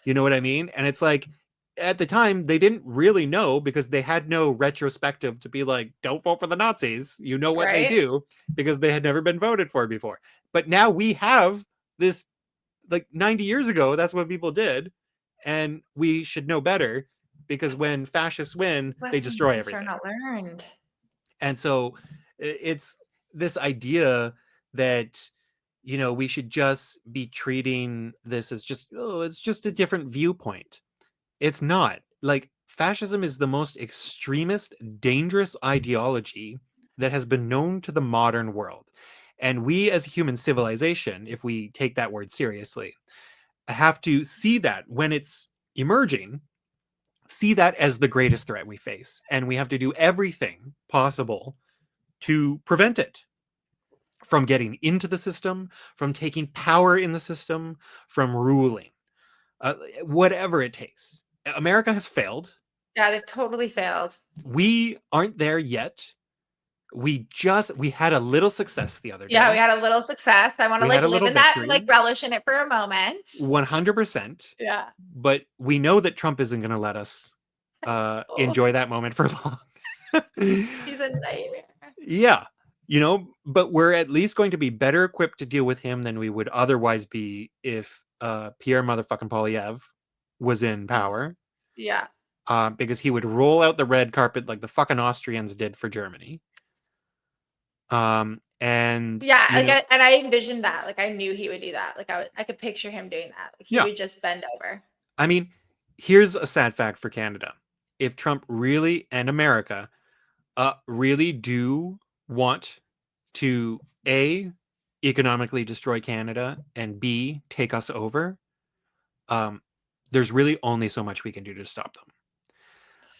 You know what I mean? And it's like, at the time they didn't really know because they had no retrospective to be like, don't vote for the Nazis, you know what they Right? do, because they had never been voted for before. But now we have this, like 90 years ago that's what people did, and we should know better, because when fascists win they Lessons destroy just are everything. not learned. And so it's this idea that, we should just be treating this as just, oh, it's just a different viewpoint. It's not. Like, fascism is the most extremist, dangerous ideology that has been known to the modern world. And we, as human civilization, if we take that word seriously, have to see that when it's emerging, see that as the greatest threat we face. And we have to do everything possible to prevent it from getting into the system, from taking power in the system, from ruling, whatever it takes. America has failed. Yeah, they've totally failed. We aren't there yet. We had a little success the other Yeah, we day. had a little success. I wanna, We like, had a live little in that, like, victory, relish in it for a moment. 100%. Yeah. But we know that Trump isn't going to let us Oh, enjoy that moment for long. he's a nightmare. Yeah, but we're at least going to be better equipped to deal with him than we would otherwise be if Pierre motherfucking Polyev was in power, Yeah. because he would roll out the red carpet like the fucking Austrians did for Germany. And Yeah, like, and I envisioned that, like, I knew he would do that, like, I could picture him doing that, like, he yeah, would just bend over. I mean, here's a sad fact for Canada. If Trump really, and America, really do want to A, economically destroy Canada, and B, take us over, um, there's really only so much we can do to stop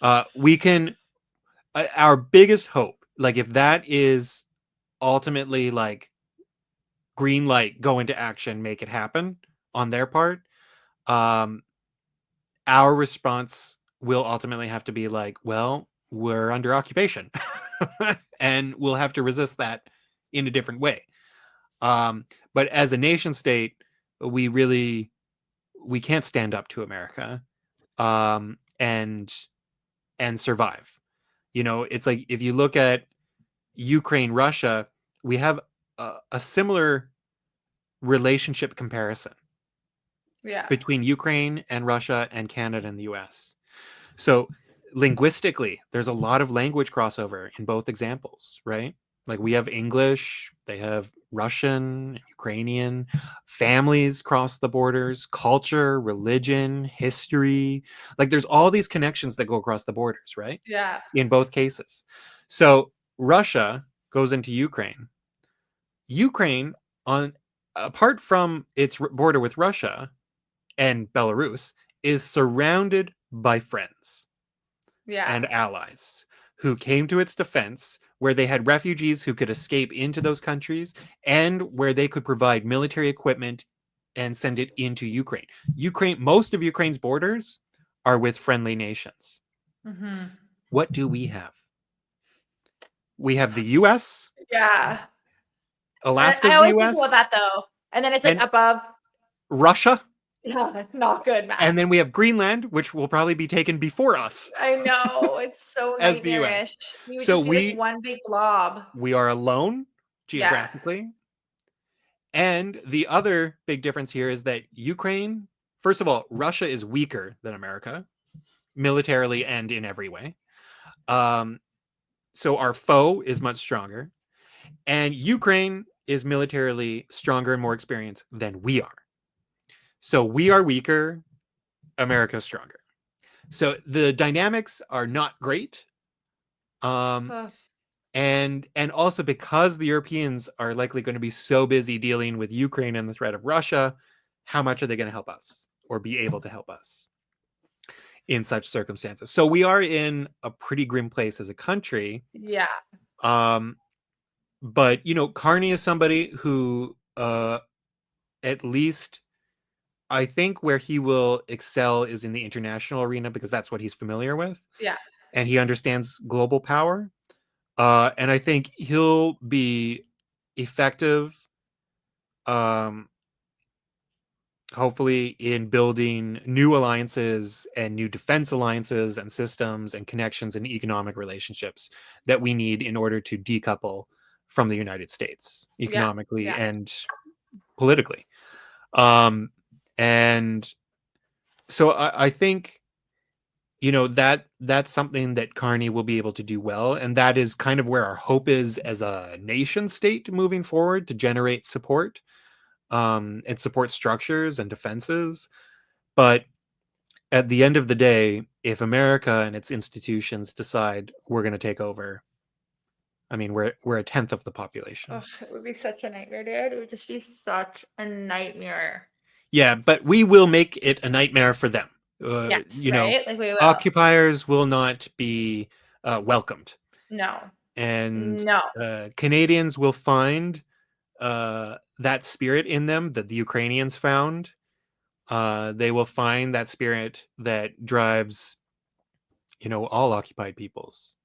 them. We can, our biggest hope, like if that is ultimately like green light, go into action, make it happen on their part, um, our response will ultimately have to be like, well, we're under occupation and we'll have to resist that in a different way. But as a nation state, we really, we can't stand up to America, and survive. It's like if you look at Ukraine, Russia, we have a similar relationship comparison Yeah. between Ukraine and Russia and Canada and the US. So linguistically, there's a lot of language crossover in both examples, right? Like we have English, they have Russian, Ukrainian, families cross the borders, culture, religion, history. Like there's all these connections that go across the borders, right? Yeah. In both cases. So Russia goes into Ukraine. Ukraine, on apart from its border with Russia and Belarus, is surrounded by friends Yeah. and allies who came to its defense, where they had refugees who could escape into those countries and where they could provide military equipment and send it into Ukraine. Most of Ukraine's borders are with friendly nations. Mhm. What do we have? We have the US, Yeah. I Alaska's the always think about US, that though, and then it's, like, and above. Russia, Yeah, not good and math. then we have Greenland, which will probably be taken before us I know, it's so as the US. nightmarish. You would So just be, like, one big blob. we are alone Yeah. geographically. And the other big difference here is that Ukraine, first of all, Russia is weaker than America, militarily and in every way. Um, so our foe is much stronger. And Ukraine is militarily stronger and more experienced than we are. So we are weaker, America's stronger. So the dynamics are not great. Um, Ugh. and also because the Europeans are likely going to be so busy dealing with Ukraine and the threat of Russia, how much are they going to help us or be able to help us in such circumstances? So we are in a pretty grim place as a country. Yeah. Um, but Carney is somebody who, at least I think where he will excel is in the international arena, because that's what he's familiar with, Yeah. and he understands global power. And I think he'll be effective, um, hopefully, in building new alliances and new defense alliances and systems and connections and economic relationships that we need in order to decouple from the United States Yeah. economically Yeah. and politically. And so I think that's something that Carney will be able to do well, and that is kind of where our hope is as a nation state moving forward, to generate support, and support structures and defenses. But at the end of the day, if America and its institutions decide we're going to take over, I mean, we're a tenth of the population. Oh, it would be such a nightmare, dude. It would just be such a nightmare. Yeah, but we will make it a nightmare for them. Yes, right? Like we will. Occupiers will not be welcomed, No. and No. Canadians will find that spirit in them that the Ukrainians found. They will find that spirit that drives, all occupied peoples.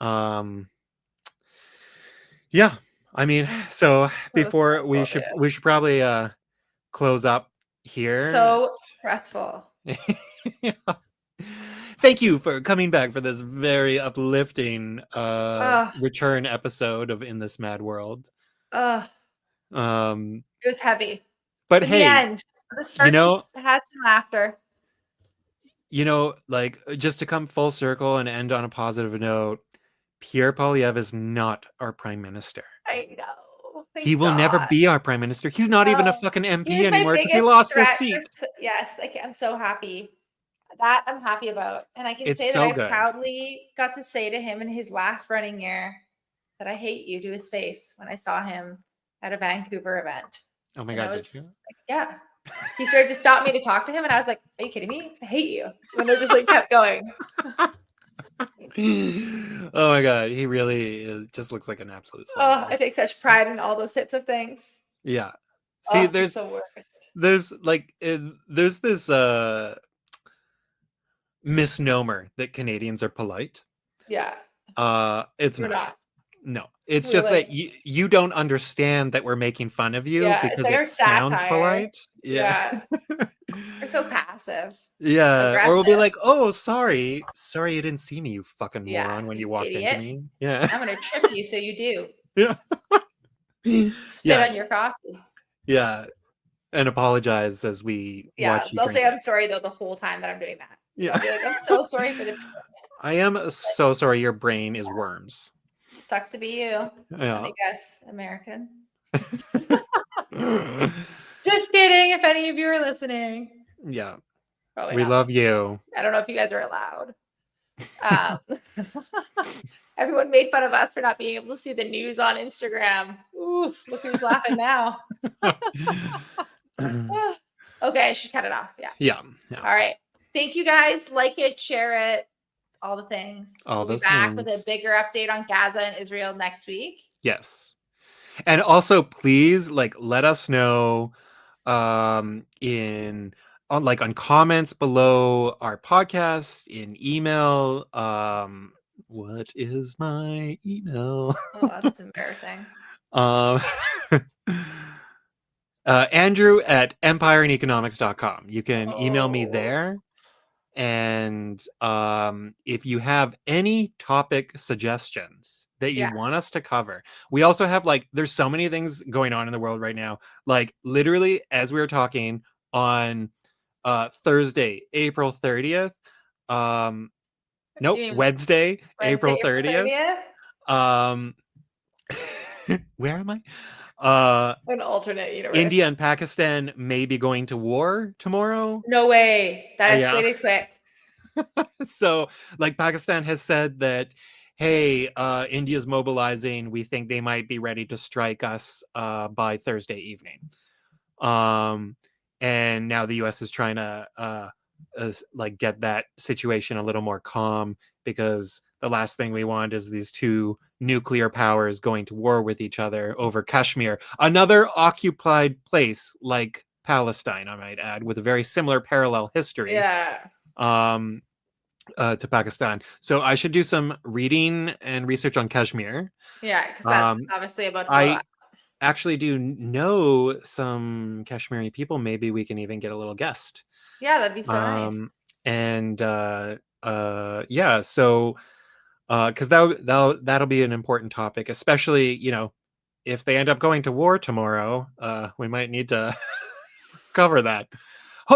Um, yeah, I mean, so So before we stressful, should dude. we should probably close up here. So stressful. Yeah. Thank you for coming back for this very uplifting Ugh. return episode of In This Mad World. Ugh. Um, It was heavy. but In the hey, end, the you start know, was had some laughter. like, just to come full circle and end on a positive note, Pierre Poilievre is not our prime minister. I know. He Thank will never God. be our prime minister. He's not even a Oh, fucking he MP was my anymore because he biggest lost his threat seat. yes, like, I'm so happy. That I'm happy about, and I can It's say that so I good. proudly got to say to him in his last running year that I hate you to his face when I saw him at a Vancouver event, Oh my and I God, was did you? like, yeah. He started to stop me to talk to him, and I was like, "Are you kidding me? I hate you." And it just, like, kept going. Oh my God, he really just looks like an absolute Oh, I slugger. take such pride in all those types of things. Yeah. See, Oh, there's just the worst. there's like there's this misnomer that Canadians are polite. Yeah, It's we're not true. not. No, it's We're just that like, you don't understand that we're making fun of you yeah, it's because like it our sounds satire. polite. Yeah. Yeah, we're so passive, Yeah, or we'll be aggressive. like, "Oh, sorry you didn't see me, you fucking Yeah, moron, when you you walked into idiot. me." Yeah. I'm gonna trip you so you do. Yeah. Spit Yeah. on your coffee. Yeah, and apologize as we Yeah, watch you they'll drink say I'm it. sorry though the whole time that I'm doing that. Yeah. They'll be like, "I'm so sorry for the trip." I am so sorry your brain is worms. Sucks to be you. Let Yeah. me guess, American. Just kidding. If any of you are listening, Yeah. probably We not. love you. I don't know if you guys are allowed. Um, everyone made fun of us for not being able to see the news on Instagram. Oof, look who's laughing now. Okay, I should cut it off. Yeah. Yeah. Yeah. All right. Thank you guys. Like it, share it, all the things. All We'll be those back with a things. bigger update on Gaza and Israel next week. Yes. And also, please, like, let us know in on comments below our podcast, in email. What is my email? Oh, that's embarrassing. um Andrew at empireandeconomics.com. You can email me Oh, there. And if you have any topic suggestions that you yeah. want us to cover, we also have, like, there's so many things going on in the world right now. Like, literally, as we were talking on Thursday, April 30th. You Nope, mean Wednesday, Wednesday, April April 30th. 30th? Um, where am I? Uh, An alternate universe. India and Pakistan may be going to war tomorrow. No way. That Yeah. escalated quick. So, like, Pakistan has said that, hey, India's mobilizing. We think they might be ready to strike us by Thursday evening. And now the U.S. is trying to like get that situation a little more calm, because the last thing we want is these two nuclear powers going to war with each other over Kashmir, another occupied place like Palestine, I might add, with a very similar parallel history Yeah. um, to Pakistan. So I should do some reading and research on Kashmir. Yeah, because that's Um, obviously about to blow I up. actually do know some Kashmiri people. Maybe we can even get a little guest. Yeah, that'd be so nice. Um, and yeah, so because that'll be an important topic, especially, if they end up going to war tomorrow. We might need to cover that. Oh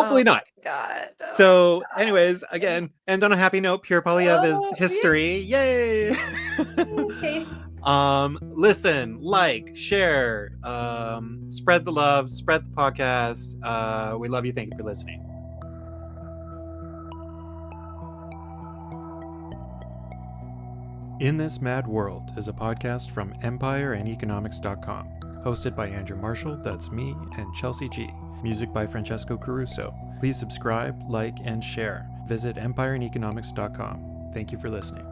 Hopefully not. my god. Oh So, my anyways, god. again, and on a happy note, Pure Polyev is Oh, history. Yay! okay. Listen, like, share, spread the love, spread the podcast. We love you. Thank you for listening. In This Mad World is a podcast from EmpireAndEconomics.com, hosted by Andrew Marshall, that's me, and Chelsea G. Music by Francesco Caruso. Please subscribe, like, and share. Visit EmpireAndEconomics.com. Thank you for listening.